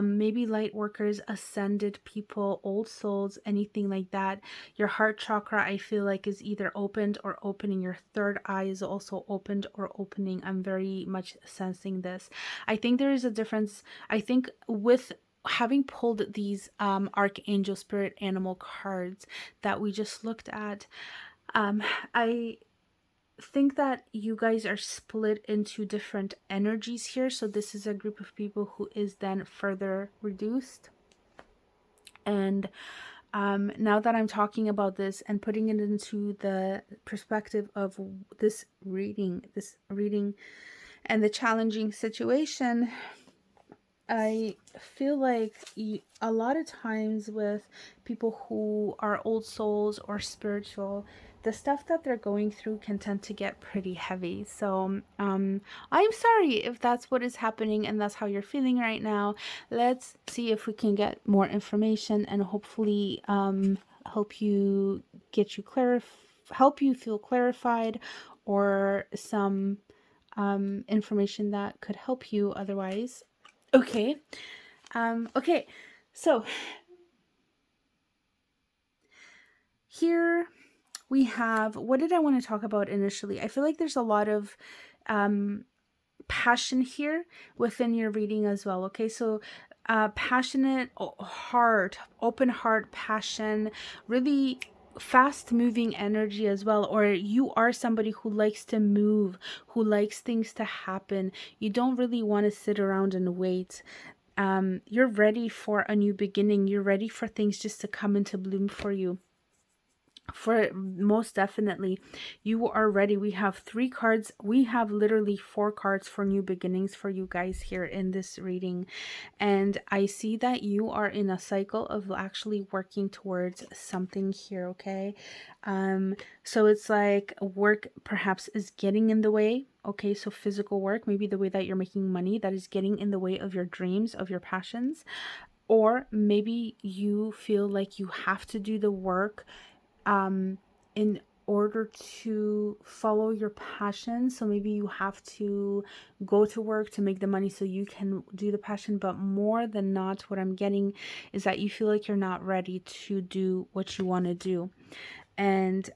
maybe light workers, ascended people, old souls, anything like that. Your heart chakra, I feel like, is either opened or opening. Your third eye is also opened or opening. I'm very much sensing this. I think there is a difference. I think with having pulled these archangel spirit animal cards that we just looked at, I think that you guys are split into different energies here. So this is a group of people who is then further reduced. And now that I'm talking about this and putting it into the perspective of this reading and the challenging situation, I feel like a lot of times with people who are old souls or spiritual, the stuff that they're going through can tend to get pretty heavy. So I'm sorry if that's what is happening and that's how you're feeling right now. Let's see if we can get more information and hopefully help you feel clarified, or some information that could help you otherwise. Okay. Okay. So here we have, what did I want to talk about initially? I feel like there's a lot of passion here within your reading as well. Okay. So passionate heart, open heart, passion, really fast moving energy as well. Or you are somebody who likes to move, who likes things to happen. You don't really want to sit around and wait. You're ready for a new beginning. You're ready for things just to come into bloom for you. For most definitely, you are ready. We have 3 cards. We have literally 4 cards for new beginnings for you guys here in this reading. And I see that you are in a cycle of actually working towards something here, okay? So it's like work perhaps is getting in the way. Okay, so physical work, maybe the way that you're making money, that is getting in the way of your dreams, of your passions. Or maybe you feel like you have to do the work um, in order to follow your passion. So maybe you have to go to work to make the money so you can do the passion. But more than not, what I'm getting is that you feel like you're not ready to do what you want to do. And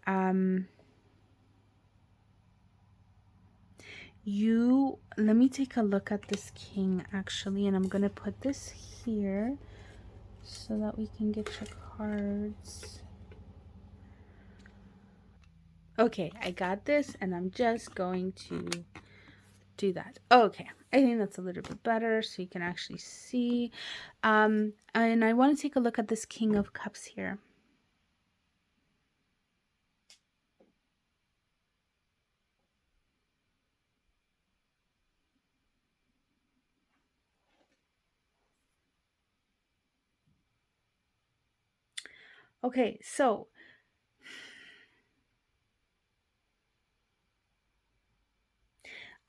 let me take a look at this king actually, and I'm going to put this here so that we can get your cards. Okay, I got this, and I'm just going to do that. Okay, I think that's a little bit better so you can actually see. And I want to take a look at this King of Cups here. Okay, so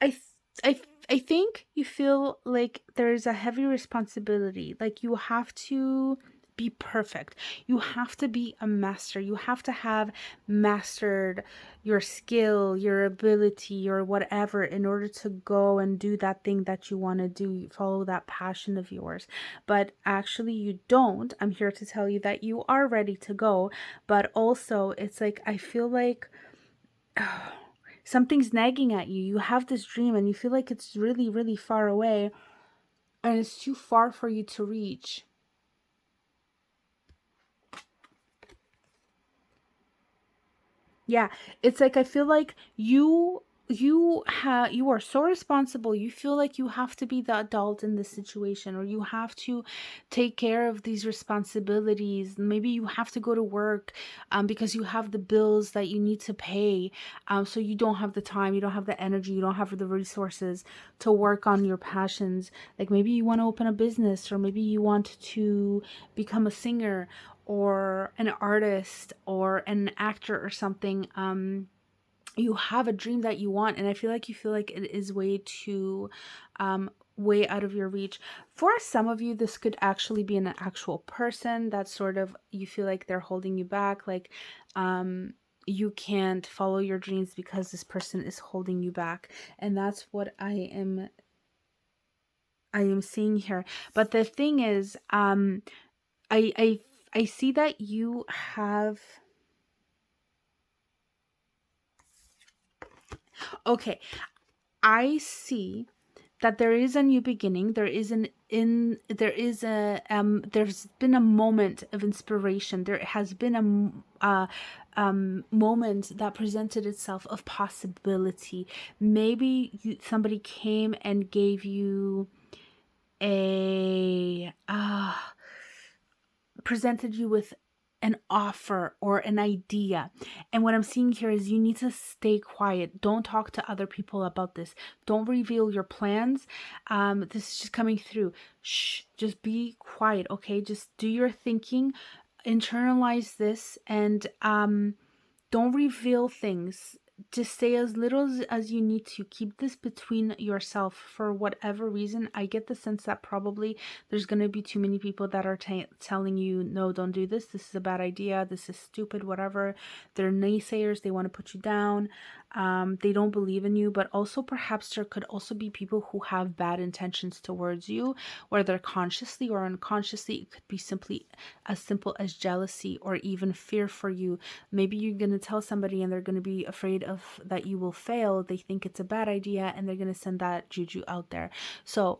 I th- I th- I think you feel like there's a heavy responsibility. Like you have to be perfect. You have to be a master. You have to have mastered your skill, your ability, or whatever in order to go and do that thing that you want to do, follow that passion of yours. But actually, you don't. I'm here to tell you that you are ready to go. But also, it's like, I feel like something's nagging at you. You have this dream and you feel like it's really, really far away and it's too far for you to reach. Yeah, it's like I feel like you are so responsible. You feel like you have to be the adult in this situation, or you have to take care of these responsibilities. Maybe you have to go to work because you have the bills that you need to pay. So you don't have the time, you don't have the energy, you don't have the resources to work on your passions. Like maybe you want to open a business, or maybe you want to become a singer or an artist or an actor or something. You have a dream that you want, and I feel like you feel like it is way too way out of your reach. For some of you, this could actually be an actual person that sort of you feel like they're holding you back, like you can't follow your dreams because this person is holding you back. And that's what I am seeing here. But the thing is, I I I see that you have. Okay, I see that there is a new beginning. There's been a moment of inspiration. There has been moment that presented itself of possibility. Maybe somebody came and gave you a presented you with an offer or an idea. And what I'm seeing here is you need to stay quiet. Don't talk to other people about this. Don't reveal your plans. This is just coming through. Shh, just be quiet, okay? Just do your thinking, internalize this, and don't reveal things. Just say as little as you need to. Keep this between yourself for whatever reason. I get the sense that probably there's going to be too many people that are telling you, no, don't do this. This is a bad idea. This is stupid, whatever. They're naysayers. They want to put you down. They don't believe in you. But also, perhaps there could also be people who have bad intentions towards you, whether consciously or unconsciously. It could be simply as simple as jealousy or even fear for you. Maybe you're going to tell somebody and they're going to be afraid of that you will fail. They think it's a bad idea and they're going to send that juju out there. So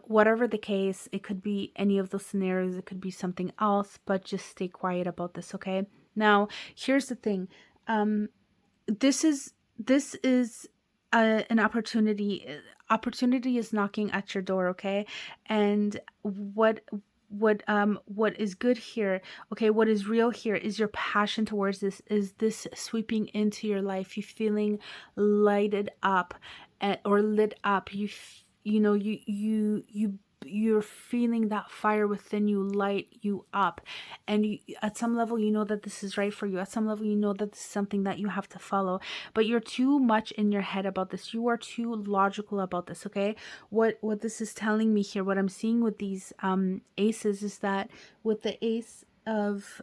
whatever the case, it could be any of those scenarios. It could be something else, but just stay quiet about this. Okay. Now, here's the thing. This is an opportunity. Opportunity is knocking at your door. Okay. And what what is good here, okay, what is real here is your passion towards this, is this sweeping into your life, you feeling lighted up, or lit up, you know, you're feeling that fire within you light you up, and you, at some level, you know that this is right for you, at some level you know that this is something that you have to follow, but you're too much in your head about this, you are too logical about this, okay? What this is telling me here, what I'm seeing with these aces, is that with the ace of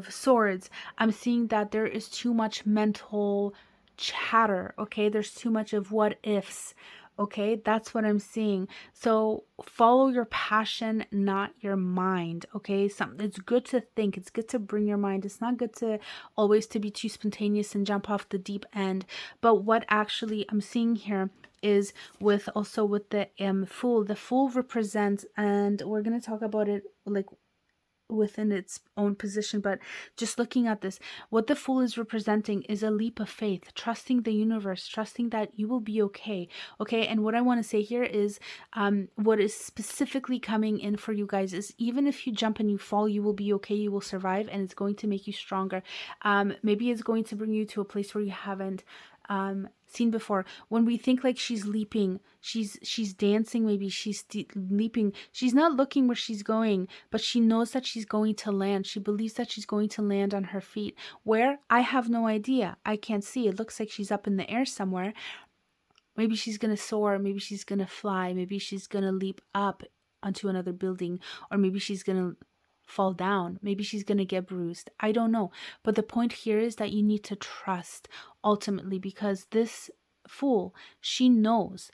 swords, I'm seeing that there is too much mental chatter, okay? There's too much of what ifs, okay? That's what I'm seeing. So follow your passion, not your mind, okay? It's good to think, it's good to bring your mind, it's not good to always to be too spontaneous and jump off the deep end. But what actually I'm seeing here is with also with the fool. The fool represents, and we're going to talk about it like within its own position, but just looking at this, what the fool is representing is a leap of faith, trusting the universe, trusting that you will be okay. Okay, and what I want to say here is what is specifically coming in for you guys is, even if you jump and you fall, you will be okay, you will survive, and it's going to make you stronger. Maybe it's going to bring you to a place where you haven't seen before. When we think like she's leaping, she's dancing, maybe she's leaping, she's not looking where she's going, but she knows that she's going to land, she believes that she's going to land on her feet. Where? I have no idea, I can't see, it looks like she's up in the air somewhere. Maybe she's gonna soar, maybe she's gonna fly, maybe she's gonna leap up onto another building, or maybe she's gonna fall down, maybe she's gonna get bruised, I don't know. But the point here is that you need to trust ultimately, because this fool, she knows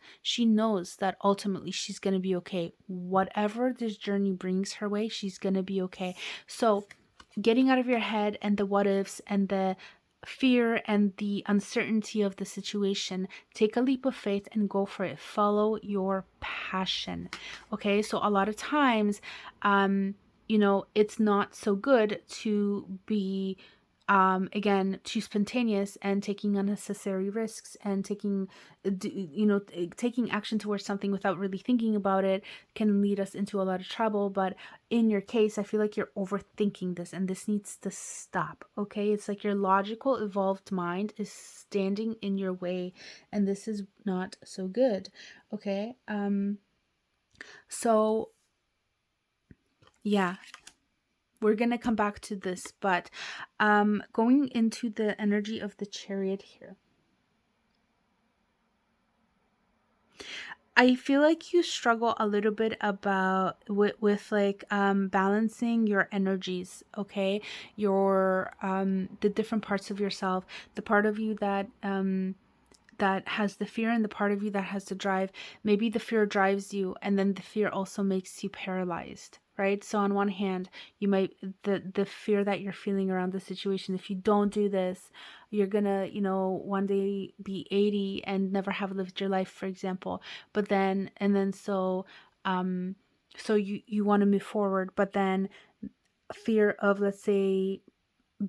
that ultimately she's gonna be okay. Whatever this journey brings her way, she's gonna be okay. So getting out of your head and the what ifs and the fear and the uncertainty of the situation, take a leap of faith and go for it. Follow your passion. Okay, so a lot of times it's not so good to be again, too spontaneous and taking unnecessary risks and taking action towards something without really thinking about it can lead us into a lot of trouble. But in your case, I feel like you're overthinking this, and this needs to stop. Okay, it's like your logical evolved mind is standing in your way, and this is not so good. Okay, so yeah, we're going to come back to this, but going into the energy of the Chariot here, I feel like you struggle a little bit about with like balancing your energies, okay? Your the different parts of yourself, the part of you that has the fear and the part of you that has the drive. Maybe the fear drives you, and then the fear also makes you paralyzed, right? So on one hand, you might the fear that you're feeling around the situation, if you don't do this, you're gonna one day be 80 and never have lived your life, for example. But then so you want to move forward, but then fear of, let's say,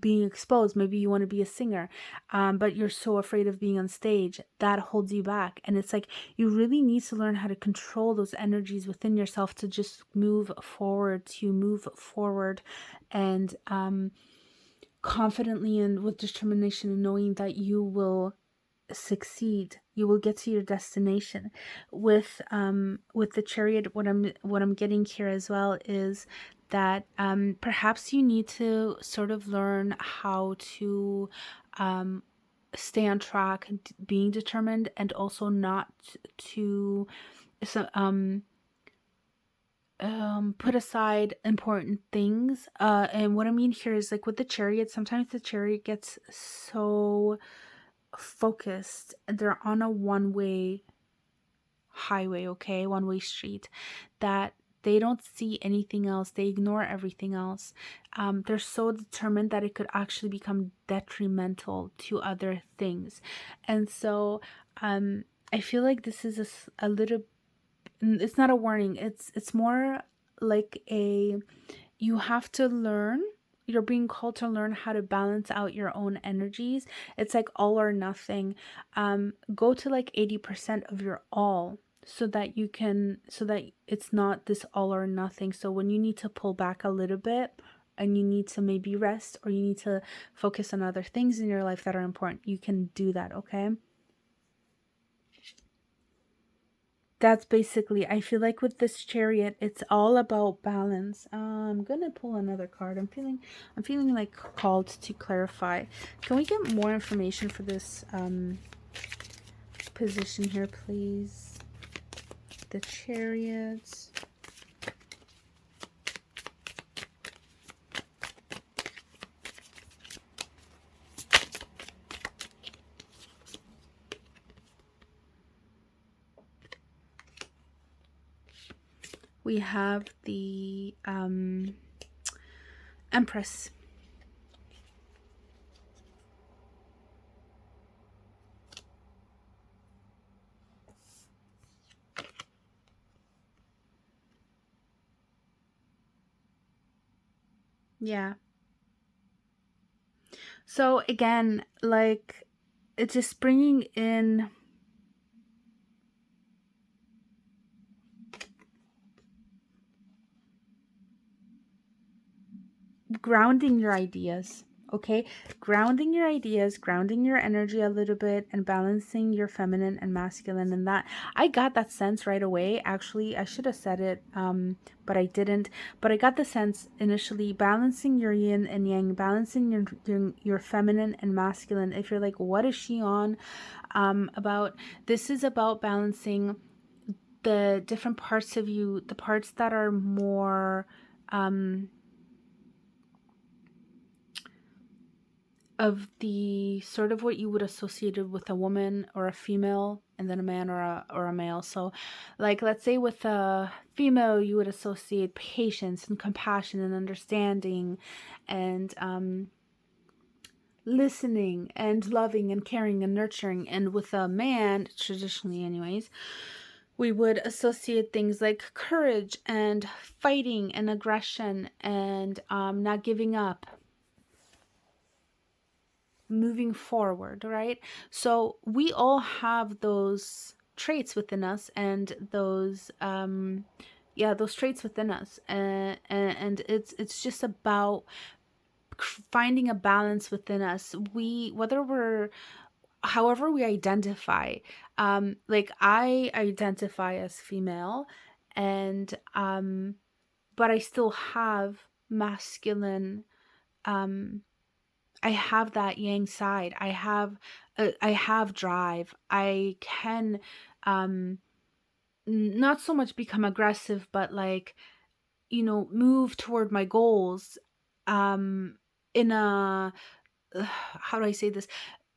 being exposed, maybe you want to be a singer, but you're so afraid of being on stage, that holds you back. And it's like you really need to learn how to control those energies within yourself to just move forward and confidently and with determination, and knowing that you will succeed, you will get to your destination. With the Chariot, what I'm getting here as well is that perhaps you need to sort of learn how to stay on track, being determined, and also not to put aside important things. And what I mean here is, like, with the Chariot, sometimes the Chariot gets so focused, they're on a one-way highway, okay, one-way street, that they don't see anything else, they ignore everything else. They're so determined that it could actually become detrimental to other things. And so I feel like this is a little, it's not a warning, it's more like you have to learn, you're being called to learn how to balance out your own energies. It's like all or nothing. Go to like 80% of your all. so that you can, so that it's not this all or nothing. So when you need to pull back a little bit and you need to maybe rest, or you need to focus on other things in your life that are important, you can do that, okay? That's basically, I feel like with this Chariot, it's all about balance. I'm gonna pull another card. I'm feeling like called to clarify. Can we get more information for this position here, please? The Chariots. We have the Empress. Yeah. So again, like, it's just bringing in grounding your ideas, okay? Grounding your ideas, grounding your energy a little bit, and balancing your feminine and masculine. And that, I got that sense right away. Actually, I should have said it, but I didn't. But I got the sense initially, balancing your yin and yang, balancing your feminine and masculine. If you're like, what is she on about? This is about balancing the different parts of you, the parts that are more of the sort of what you would associate with a woman or a female, and then a man or a male. So like, let's say with a female, you would associate patience and compassion and understanding and listening and loving and caring and nurturing. And with a man, traditionally anyways, we would associate things like courage and fighting and aggression and not giving up, moving forward, right? So we all have those traits within us, and those those traits within us, and it's just about finding a balance within us. We, whether we're, however we identify, like I identify as female, and but I still have masculine, I have that yang side. I have drive. I can not so much become aggressive, but like, you know, move toward my goals in a how do I say this?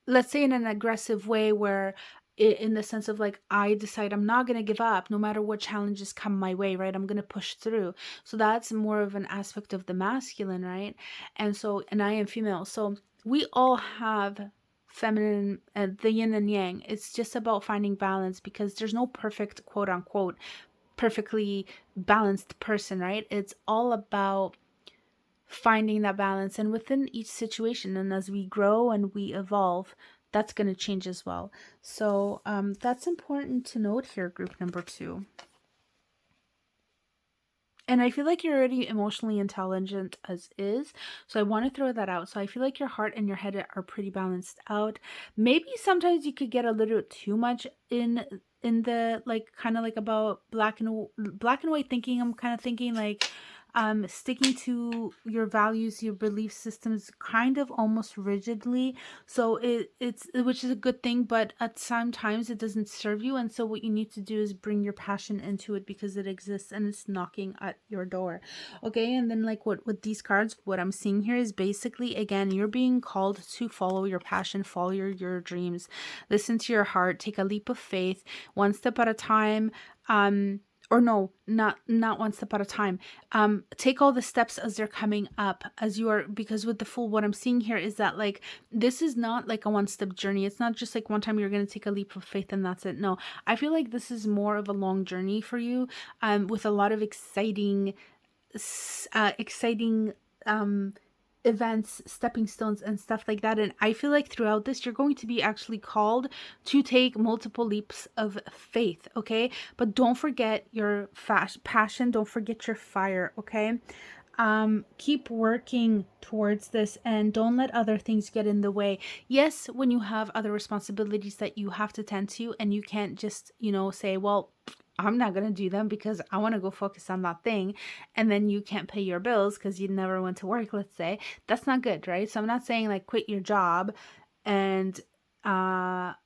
Let's say in an aggressive way, where in the sense of like, I decide I'm not going to give up no matter what challenges come my way, right? I'm going to push through. So that's more of an aspect of the masculine, right? And so, and I am female. So we all have feminine, the yin and yang. It's just about finding balance, because there's no perfect, quote unquote, perfectly balanced person, right? It's all about finding that balance, and within each situation, and as we grow and we evolve, that's going to change as well. So that's important to note here, group number 2. And I feel like you're already emotionally intelligent as is, so I want to throw that out. So I feel like your heart and your head are pretty balanced out. Maybe sometimes you could get a little too much in the, like, kind of like about black and white thinking. I'm kind of thinking like sticking to your values, your belief systems, kind of almost rigidly. So it's, which is a good thing, but at sometimes it doesn't serve you. And so what you need to do is bring your passion into it, because it exists and it's knocking at your door. Okay. And then like what with these cards, what I'm seeing here is basically, again, you're being called to follow your passion, follow your dreams, listen to your heart, take a leap of faith, one step at a time. Or no, not one step at a time. Take all the steps as they're coming up, as you are, because with the Fool, what I'm seeing here is that like, this is not like a one-step journey. It's not just like one time you're going to take a leap of faith and that's it. No, I feel like this is more of a long journey for you, with a lot of exciting events, stepping stones, and stuff like that. And I feel like throughout this, you're going to be actually called to take multiple leaps of faith, okay? But don't forget your passion. Don't forget your fire, okay? Keep working towards this and don't let other things get in the way. Yes, when you have other responsibilities that you have to tend to, and you can't just, say, well, I'm not going to do them because I want to go focus on that thing. And then you can't pay your bills because you never went to work, let's say. That's not good, right? So I'm not saying like quit your job and not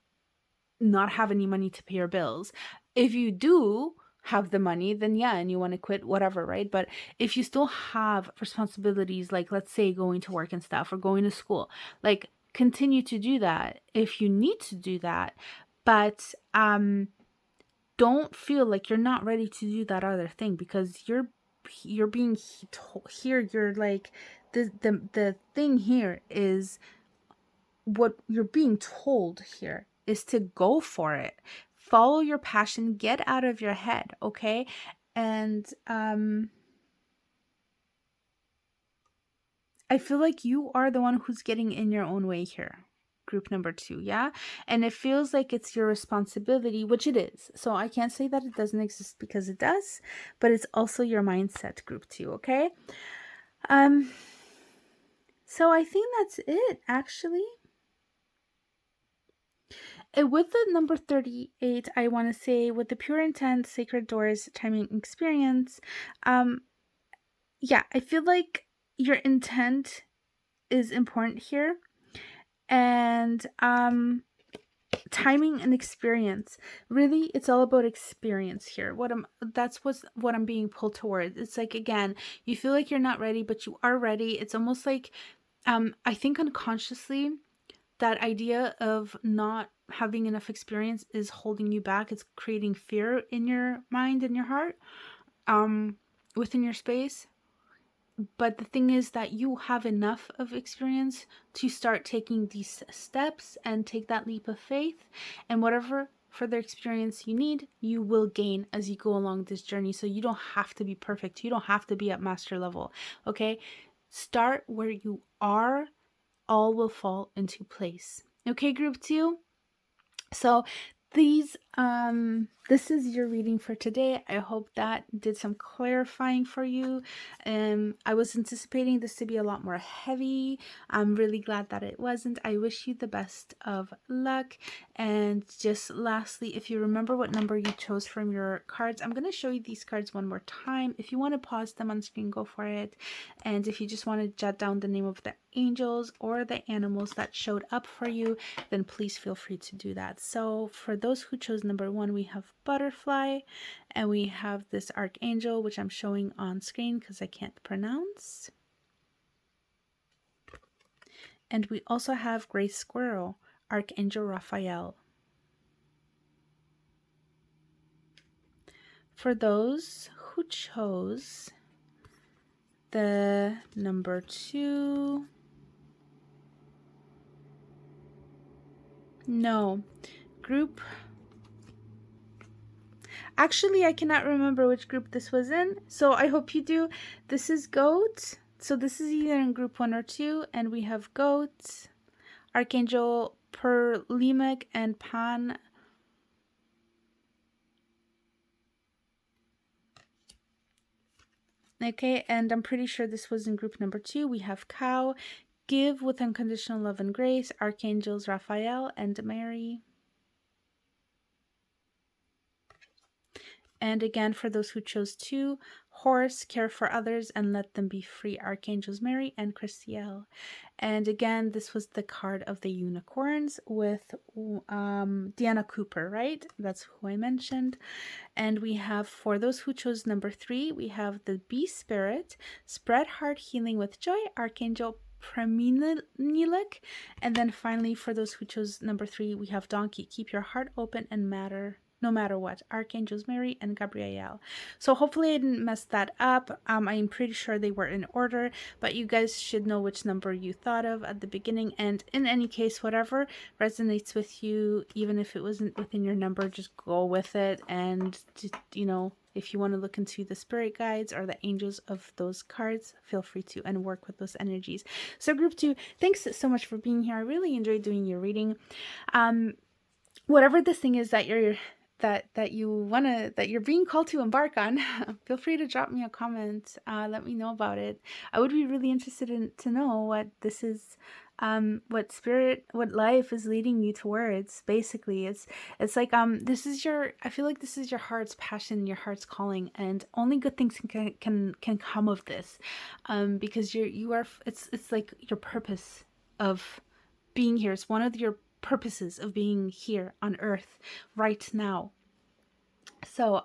have any money to pay your bills. If you do have the money, then yeah, and you want to quit, whatever, right? But if you still have responsibilities, like let's say going to work and stuff or going to school, like continue to do that if you need to do that. But don't feel like you're not ready to do that other thing, because you're being told here, you're like the thing here is, what you're being told here is to go for it. Follow your passion, get out of your head, okay? And I feel like you are the one who's getting in your own way here. Group number 2, yeah? And it feels like it's your responsibility, which it is. So I can't say that it doesn't exist, because it does, but it's also your mindset, group 2, okay? So I think that's it, actually. With the number 38, I want to say, with the pure intent, sacred doors, timing, experience, yeah, I feel like your intent is important here, and timing and experience. Really, it's all about experience here. That's what I'm being pulled towards. It's like, again, you feel like you're not ready, but you are ready. It's almost like, I think unconsciously, that idea of not having enough experience is holding you back. It's creating fear in your mind and your heart, within your space. But the thing is that you have enough of experience to start taking these steps and take that leap of faith, and whatever further experience you need, you will gain as you go along this journey. So you don't have to be perfect. You don't have to be at master level, okay? Start where you are. All will fall into place. Okay, group 2? So this is your reading for today. I hope that did some clarifying for you. I was anticipating this to be a lot more heavy. I'm really glad that it wasn't. I wish you the best of luck. And just lastly, if you remember what number you chose from your cards, I'm going to show you these cards one more time. If you want to pause them on screen, go for it. And if you just want to jot down the name of the angels or the animals that showed up for you, then please feel free to do that. So for those who chose number 1, we have butterfly, and we have this archangel, which I'm showing on screen because I can't pronounce. And we also have gray squirrel, Archangel Raphael. For those who chose the number 2, no, group, actually I cannot remember which group this was in, so I hope you do. This is goat, so this is either in group 1 or 2, and we have goat, Archangel Perlimek, and Pan. Okay, and I'm pretty sure this was in group number 2. We have cow, give with unconditional love and grace, Archangels Raphael and Mary. And again, for those who chose 2, horse, care for others and let them be free, Archangels Mary and Christiel. And again, this was the card of the unicorns with Deanna Cooper, right? That's who I mentioned. And we have, for those who chose number 3, we have the bee spirit, spread heart healing with joy, Archangel Preminilik. And then finally, for those who chose number 3, we have donkey, keep your heart open and matter no matter what, Archangels Mary and Gabrielle. So hopefully I didn't mess that up. I'm pretty sure they were in order, but you guys should know which number you thought of at the beginning. And in any case, whatever resonates with you, even if it wasn't within your number, just go with it and, If you want to look into the spirit guides or the angels of those cards, feel free to, and work with those energies. So group 2, thanks so much for being here. I really enjoyed doing your reading. Whatever this thing is that you're being called to embark on, feel free to drop me a comment. Let me know about it. I would be really interested to know what this is, what life is leading you towards. Basically, it's like this is I feel like this is your heart's passion, your heart's calling, and only good things can come of this, because it's like your purpose of being here. It's one of your purposes of being here on earth right now. So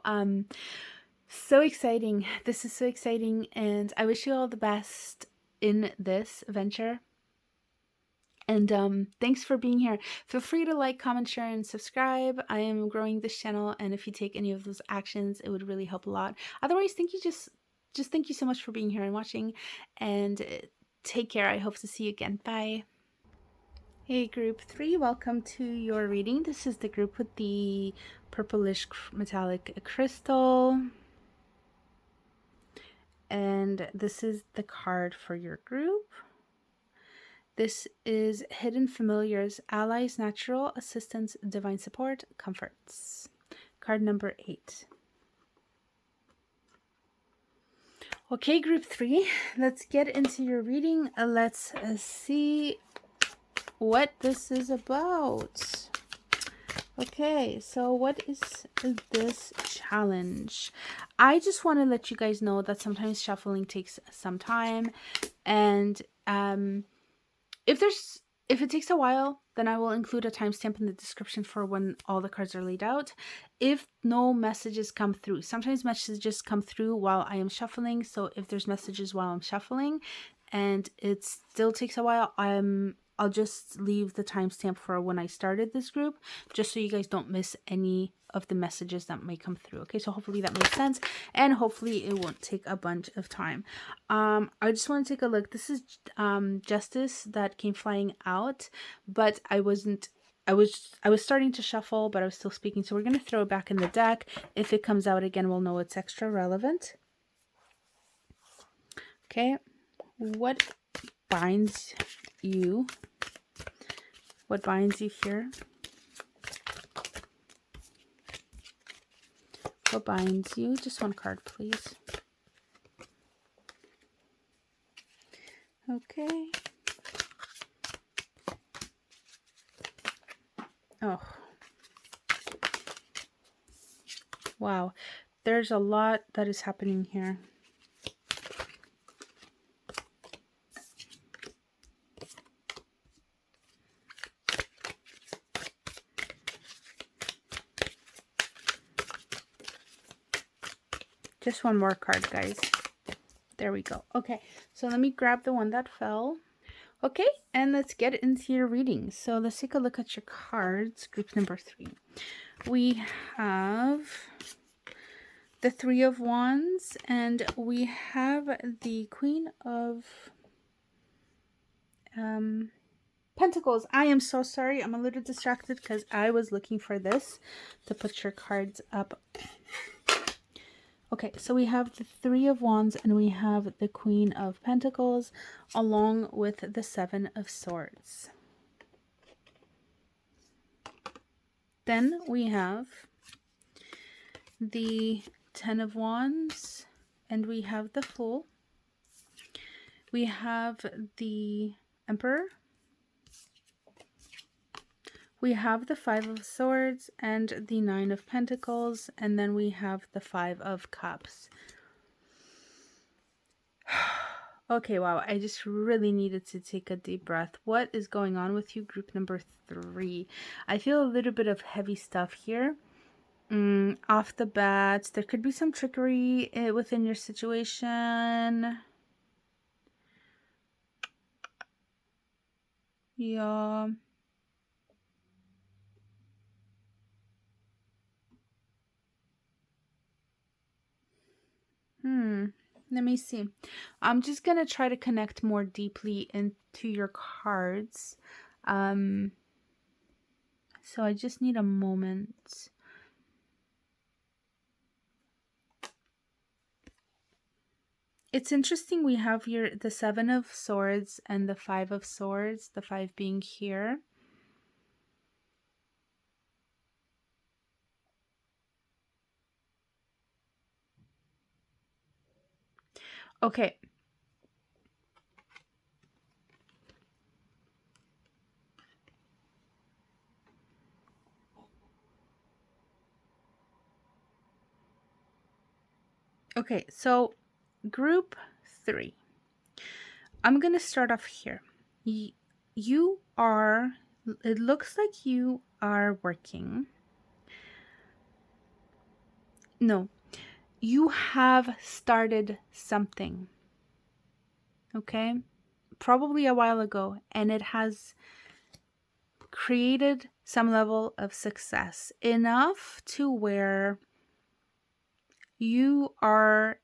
so exciting. This is so exciting, and I wish you all the best in this venture. And thanks for being here. Feel free to like, comment, share, and subscribe. I am growing this channel, and if you take any of those actions, it would really help a lot. Otherwise, thank you, just thank you so much for being here and watching, and take care. I hope to see you again. Bye. Hey group 3, welcome to your reading. This is the group with the purplish metallic crystal. And this is the card for your group. This is Hidden Familiars, Allies, Natural Assistance, Divine Support, Comforts. Card number 8. Okay, group 3, let's get into your reading. Let's see what this is about. Okay, so what is this challenge? I just want to let you guys know that sometimes shuffling takes some time, and if it takes a while, then I will include a timestamp in the description for when all the cards are laid out. If no messages come through, sometimes messages come through while I am shuffling, so if there's messages while I'm shuffling and it still takes a while, I'll just leave the timestamp for when I started this group, just so you guys don't miss any of the messages that may come through. Okay, so hopefully that makes sense, and hopefully it won't take a bunch of time. I just want to take a look. This is Justice that came flying out, but I was starting to shuffle, but I was still speaking, so we're going to throw it back in the deck. If it comes out again, we'll know it's extra relevant. Okay, what binds you? What binds you here? What binds you? Just one card, please. Okay. Oh. Wow. There's a lot that is happening here. Just one more card, guys. There we go. Okay, so let me grab the one that fell. Okay, and let's get into your reading. So let's take a look at your cards. Group number 3. We have the 3 of Wands, and we have the Queen of Pentacles. I am so sorry. I'm a little distracted because I was looking for this to put your cards up. Okay, so we have the 3 of Wands and we have the Queen of Pentacles along with the 7 of Swords. Then we have the 10 of Wands and we have the Fool. We have the Emperor. We have the 5 of Swords and the 9 of Pentacles, and then we have the 5 of Cups. Okay, wow, I just really needed to take a deep breath. What is going on with you, group number 3? I feel a little bit of heavy stuff here. Off the bat, there could be some trickery within your situation. Yeah. Let me see. I'm just going to try to connect more deeply into your cards. So I just need a moment. It's interesting we have here the 7 of Swords and the 5 of Swords, the 5 being here. Okay. Okay, so group 3. I'm going to start off here. You are, it looks like you are working. No, you have started something, okay? Probably a while ago, and it has created some level of success, enough to where you are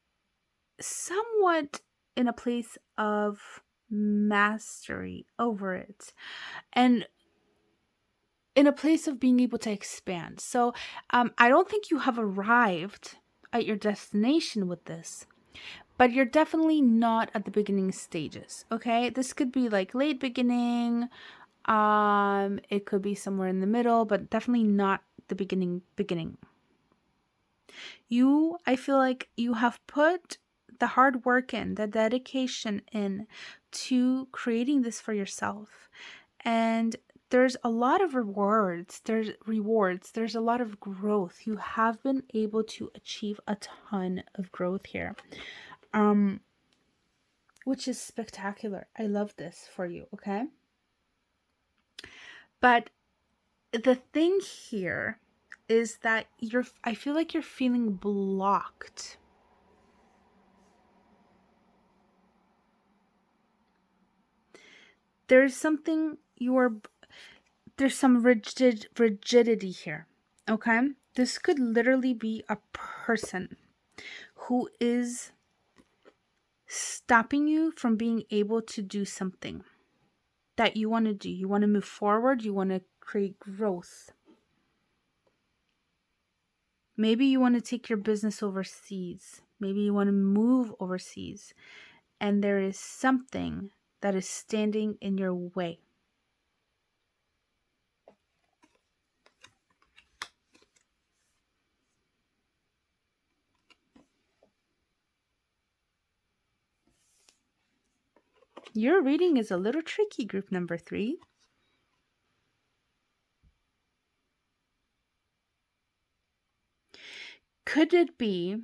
somewhat in a place of mastery over it, and in a place of being able to expand. So I don't think you have arrived at your destination with this, but you're definitely not at the beginning stages. Okay, this could be like late beginning, it could be somewhere in the middle, but definitely not the beginning. I feel like you have put the hard work in, the dedication in to creating this for yourself. And there's a lot of rewards. There's a lot of growth. You have been able to achieve a ton of growth here. Which is spectacular. I love this for you, okay? But the thing here is that I feel like you're feeling blocked. There's something there's some rigidity here. Okay? This could literally be a person who is stopping you from being able to do something that you want to do. You want to move forward, you want to create growth. Maybe you want to take your business overseas. Maybe you want to move overseas. And there is something that is standing in your way. Your reading is a little tricky, group number 3. Could it be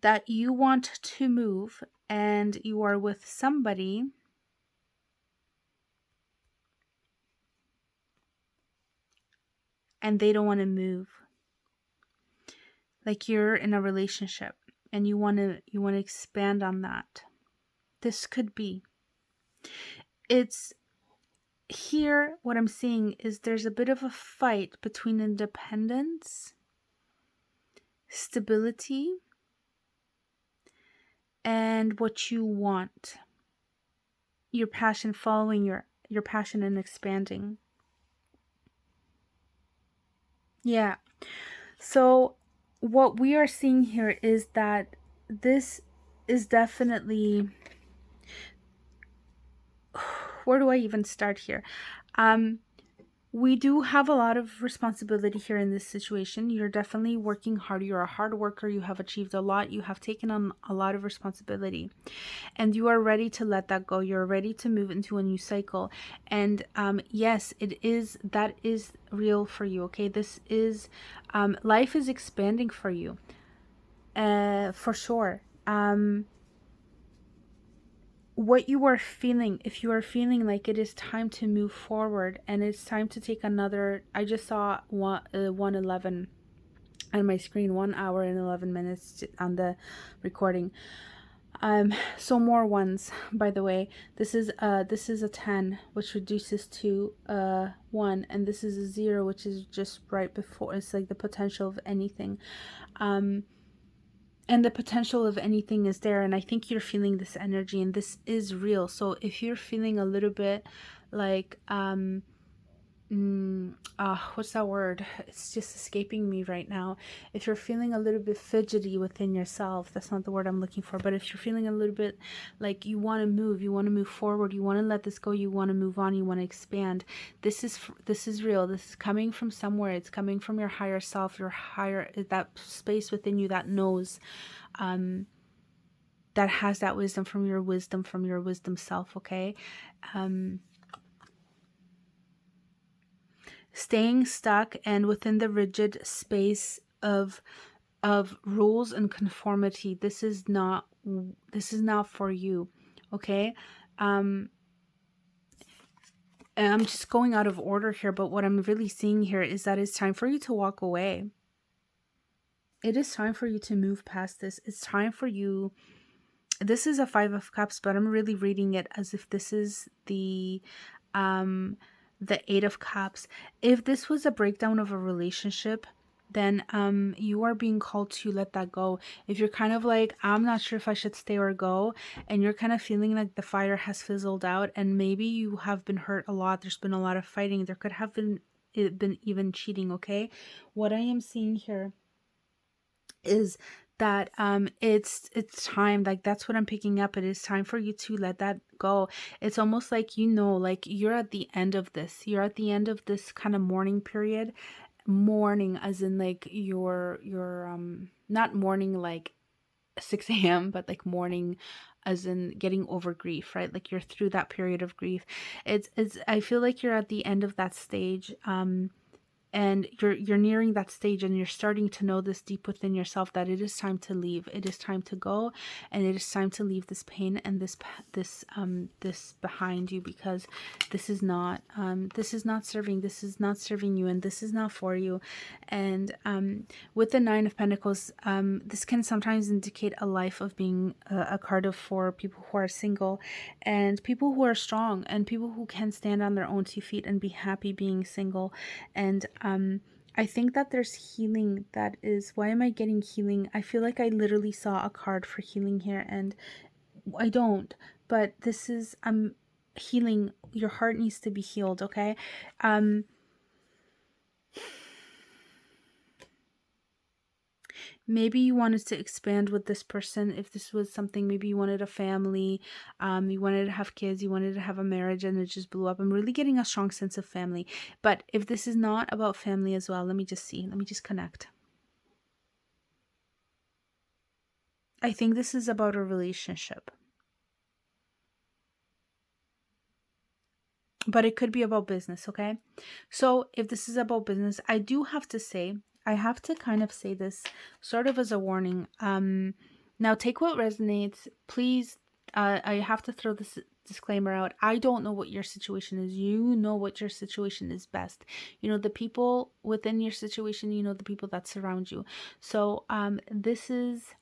that you want to move and you are with somebody and they don't want to move? Like you're in a relationship and you want to expand on that. This could be. It's here, what I'm seeing is there's a bit of a fight between independence, stability, and what you want. Your passion, following your passion and expanding. Yeah. So what we are seeing here is that this is definitely, where do I even start here? We do have a lot of responsibility here in this situation. You're definitely working hard. You're a hard worker. You have achieved a lot. You have taken on a lot of responsibility. And you are ready to let that go. You're ready to move into a new cycle. And yes, that is real for you, okay? This is, life is expanding for you. For sure. What you are feeling, if you are feeling like it is time to move forward and it's time to take another, I just saw 1:11 on my screen, 1 hour and 11 minutes on the recording. So more ones, by the way. This is a 10, which reduces to 1, and this is a 0, which is just right before. It's like the potential of anything. And the potential of anything is there, and I think you're feeling this energy, and this is real. So if you're feeling a little bit like What's that word? It's just escaping me right now. If you're feeling a little bit fidgety within yourself, that's not the word I'm looking for, but if you're feeling a little bit like you want to move forward, you want to let this go, you want to move on, you want to expand, this is real. This is coming from somewhere. It's coming from your higher self, your higher, that space within you that knows, that has that wisdom from your wisdom self, okay? Um, Staying stuck and within the rigid space of rules and conformity, this is not for you, okay? um and I'm just going out of order here, but what I'm really seeing here is that it's time for you to walk away. It is time for you to move past this. It's time for you. This is a 5 of Cups, but I'm really reading it as if this is um the 8 of Cups. If this was a breakdown of a relationship, then you are being called to let that go. If you're kind of like, I'm not sure if I should stay or go, and you're kind of feeling like the fire has fizzled out, and maybe you have been hurt a lot, there's been a lot of fighting, there could have been even cheating, okay? What I am seeing here is that it's time, like that's what I'm picking up. It is time for you to let that go. It's almost like, like you're at the end of this, kind of mourning period. Mourning as in like your not mourning like 6 a.m., but like mourning as in getting over grief, right? Like you're through that period of grief. It's I feel like you're at the end of that stage. And you're nearing that stage, and you're starting to know this deep within yourself that it is time to leave, it is time to go, and it is time to leave this pain and this behind you, because this is not serving, you, and this is not for you. And with the 9 of Pentacles, this can sometimes indicate a life of being a card of for people who are single, and people who are strong, and people who can stand on their own 2 feet and be happy being single. And I think that there's healing. That is, why am I getting healing? I feel like I literally saw a card for healing here, and I don't, but this is healing. Your heart needs to be healed, okay? Maybe you wanted to expand with this person. If this was something, maybe you wanted a family, you wanted to have kids, you wanted to have a marriage, and it just blew up. I'm really getting a strong sense of family. But if this is not about family as well, let me just see. Let me just connect. I think this is about a relationship. But it could be about business, okay? So if this is about business, I do have to say, I have to kind of say this sort of as a warning. Now take what resonates. Please, I have to throw this disclaimer out. I don't know what your situation is. You know what your situation is best. You know the people within your situation, you know the people that surround you. So this is,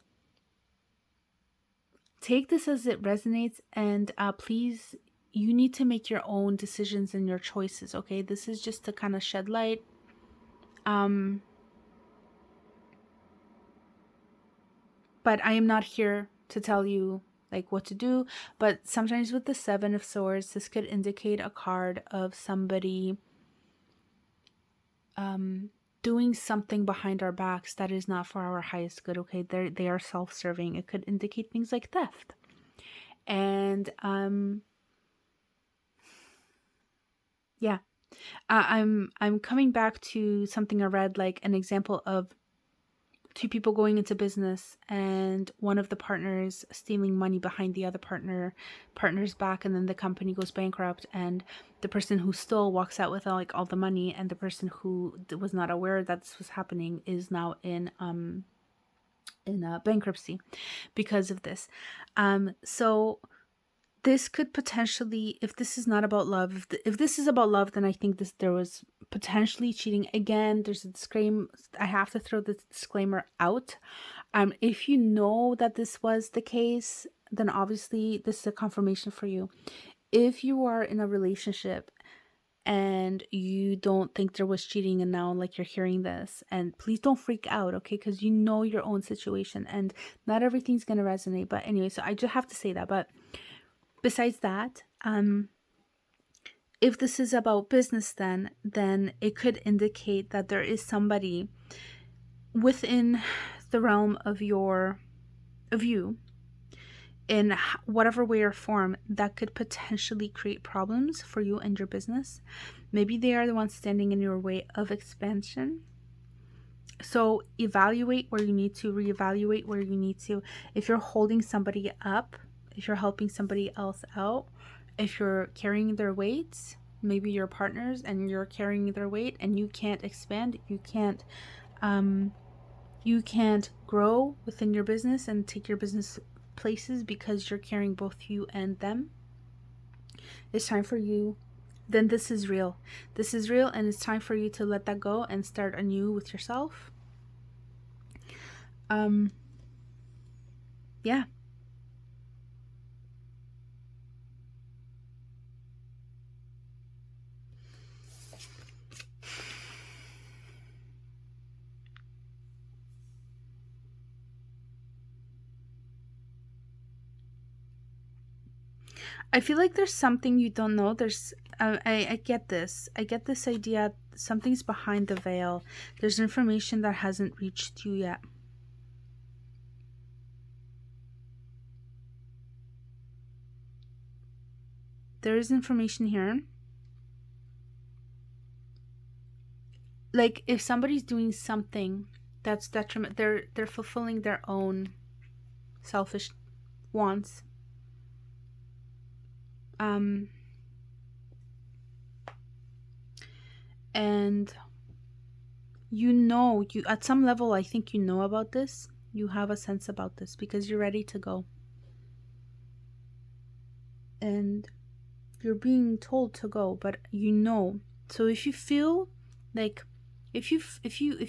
take this as it resonates, and please, you need to make your own decisions and your choices, okay? This is just to kind of shed light. But I am not here to tell you like what to do. But sometimes with the 7 of Swords, this could indicate a card of somebody doing something behind our backs that is not for our highest good, okay? They are self-serving. It could indicate things like theft. And yeah. I'm coming back to something I read, like an example of 2 people going into business, and one of the partners stealing money behind the other partner's back, and then the company goes bankrupt, and the person who stole walks out with like all the money, and the person who was not aware that this was happening is now in bankruptcy because of this. So this could potentially, if this is not about love, if this is about love, then I think there was potentially cheating. Again, there's a disclaimer. I have to throw this disclaimer out. If you know that this was the case, then obviously this is a confirmation for you. If you are in a relationship and you don't think there was cheating, and now like you're hearing this, and please don't freak out, okay? Because you know your own situation, and not everything's gonna resonate. But anyway, so I just have to say that. But besides that, if this is about business, then it could indicate that there is somebody within the realm of you in whatever way or form that could potentially create problems for you and your business. Maybe they are the ones standing in your way of expansion. So evaluate where you need to, reevaluate where you need to. If you're holding somebody up, if you're helping somebody else out, if you're carrying their weights, maybe you're partners and you're carrying their weight and you can't expand, you can't grow within your business and take your business places because you're carrying both you and them. It's time for you. Then this is real. This is real, and it's time for you to let that go and start anew with yourself. Yeah. I feel like there's something you don't know. I get this. I get this idea. Something's behind the veil. There's information that hasn't reached you yet. There is information here. Like if somebody's doing something that's detriment, they're fulfilling their own selfish wants. And you at some level, I think you know about this. You have a sense about this because you're ready to go. And you're being told to go, but you know. So if you feel like if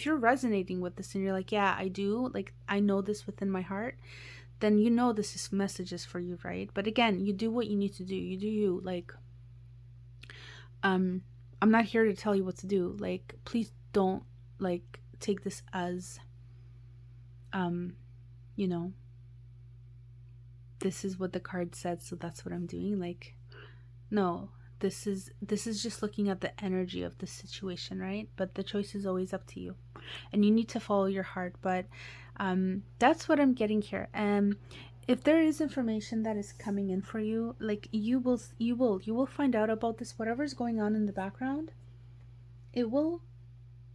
you're resonating with this and you're like, yeah, I do, like I know this within my heart, then you know this is messages for you, right? But again, you do what you need to do. You do you. Like I'm not here to tell you what to do. Like please don't like take this as you know, this is what the card said, so that's what I'm doing. Like no, this is just looking at the energy of the situation, right? But the choice is always up to you, and you need to follow your heart. But that's what I'm getting here. And if there is information that is coming in for you, like you will find out about this. Whatever's going on in the background, it will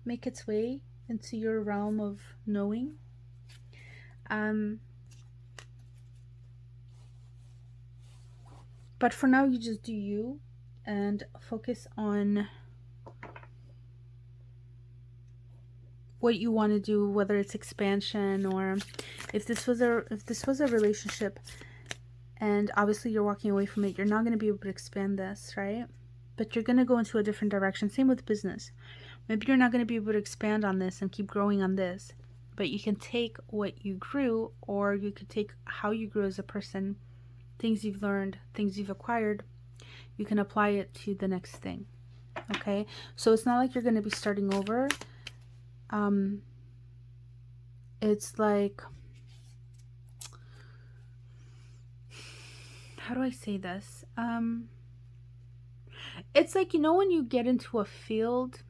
make its way into your realm of knowing. But for now, you just do you and focus on what you want to do, whether it's expansion or if this was a relationship and obviously you're walking away from it, you're not going to be able to expand this, right? But you're going to go into a different direction. Same with business. Maybe you're not going to be able to expand on this and keep growing on this, but you can take what you grew, or you could take how you grew as a person, things you've learned, things you've acquired, you can apply it to the next thing. Okay, so it's not like you're going to be starting over. It's like, how do I say this? It's like, you know, when you get into a field,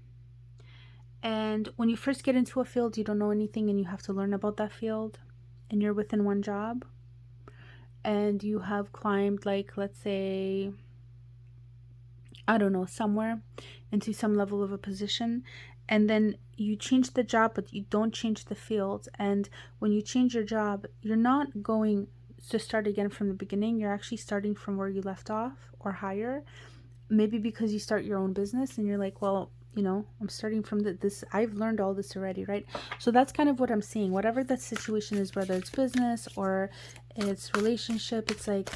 and when you first get into a field, you don't know anything and you have to learn about that field, and you're within one job, and you have climbed, like, let's say, I don't know, somewhere into some level of a position, and then you change the job, but you don't change the field. And when you change your job, you're not going to start again from the beginning. You're actually starting from where you left off or higher. Maybe because you start your own business and you're like, well, you know, I'm starting from this. I've learned all this already, right? So that's kind of what I'm seeing. Whatever that situation is, whether it's business or it's relationship, it's like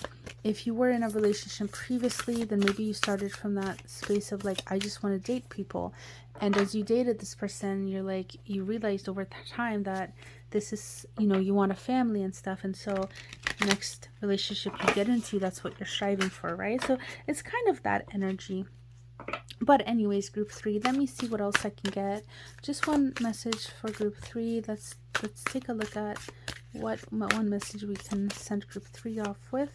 if you were in a relationship previously, then maybe you started from that space of like, I just want to date people. And as you dated this person, you're like, you realized over time that this is, you know, you want a family and stuff. And so next relationship you get into, that's what you're striving for, right? So it's kind of that energy. But anyways, group 3, let me see what else I can get. Just one message for group 3. Let's take a look at what one message we can send group 3 off with.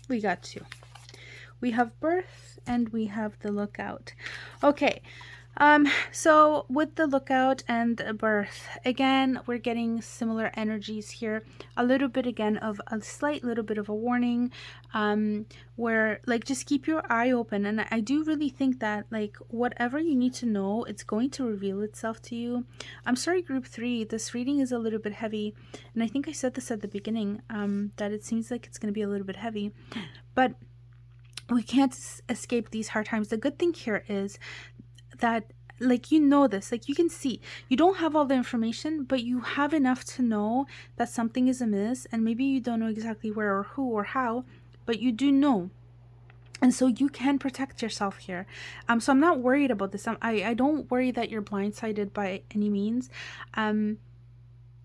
We got two. We have birth and we have the lookout. Okay. So with the lookout and birth, again, we're getting similar energies here. A little bit again of a slight little bit of a warning, where like just keep your eye open. And I do really think that like whatever you need to know, it's going to reveal itself to you. I'm sorry, group 3, this reading is a little bit heavy. And I think I said this at the beginning, that it seems like it's going to be a little bit heavy, but we can't escape these hard times. The good thing here is that like you know this, like you can see you don't have all the information, but you have enough to know that something is amiss, and maybe you don't know exactly where or who or how, but you do know, and so you can protect yourself here. So I'm not worried about this. I don't worry that you're blindsided by any means.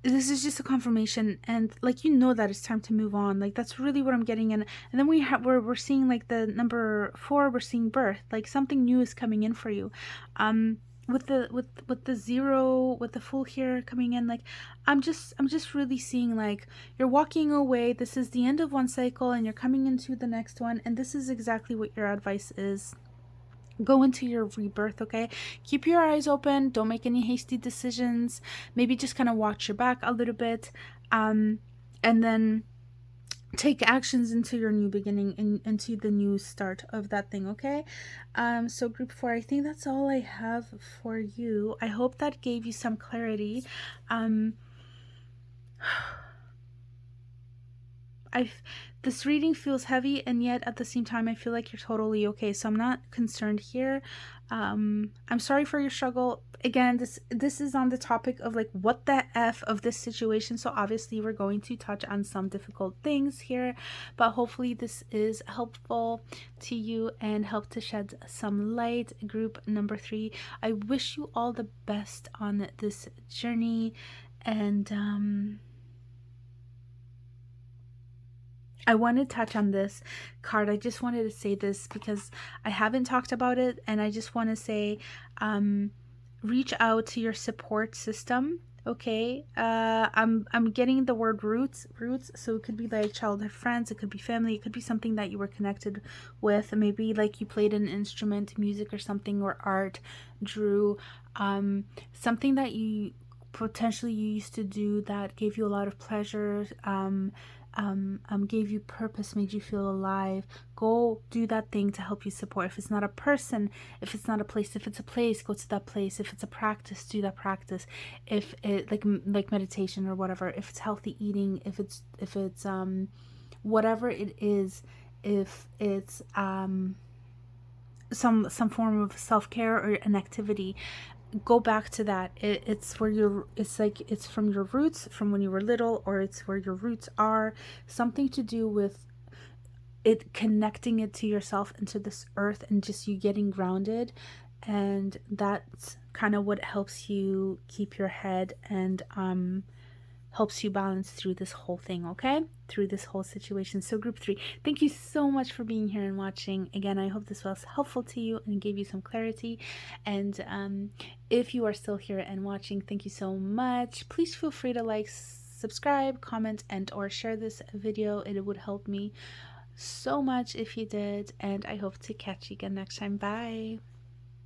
This is just a confirmation, and like you know that it's time to move on. Like that's really what I'm getting in. And then we're seeing like the number 4, we're seeing birth, like something new is coming in for you. With the 0, with the full here coming in, like I'm just really seeing like you're walking away. This is the end of one cycle and you're coming into the next one, and this is exactly what your advice is. Go into your rebirth, okay? Keep your eyes open. Don't make any hasty decisions. Maybe just kind of watch your back a little bit, and then take actions into your new beginning and into the new start of that thing, okay? So group 4, I think that's all I have for you. I hope that gave you some clarity. This reading feels heavy, and yet at the same time I feel like you're totally okay, so I'm not concerned here. I'm sorry for your struggle. Again, this is on the topic of like what the F of this situation, so obviously we're going to touch on some difficult things here, but hopefully this is helpful to you and help to shed some light. Group number 3, I wish you all the best on this journey, and I want to touch on this card. I just wanted to say this because I haven't talked about it, and I just want to say, reach out to your support system. Okay, I'm getting the word roots, so it could be like childhood friends, it could be family, it could be something that you were connected with, maybe like you played an instrument, music or something, or art, drew, something that you potentially you used to do that gave you a lot of pleasure, gave you purpose, made you feel alive. Go do that thing to help you support. If it's not a person, if it's not a place, if it's a place, go to that place. If it's a practice, do that practice. If it like meditation or whatever, if it's healthy eating, if it's whatever it is, if it's some form of self-care or an activity, go back to that. It's where you're, it's like it's from your roots, from when you were little, or it's where your roots are, something to do with it, connecting it to yourself and to this earth, and just you getting grounded. And that's kind of what helps you keep your head and helps you balance through this whole thing, okay? Through this whole situation. So group 3, thank you so much for being here and watching. Again, I hope this was helpful to you and gave you some clarity. And if you are still here and watching, thank you so much. Please feel free to like, subscribe, comment, and or share this video. It would help me so much if you did, and I hope to catch you again next time. Bye.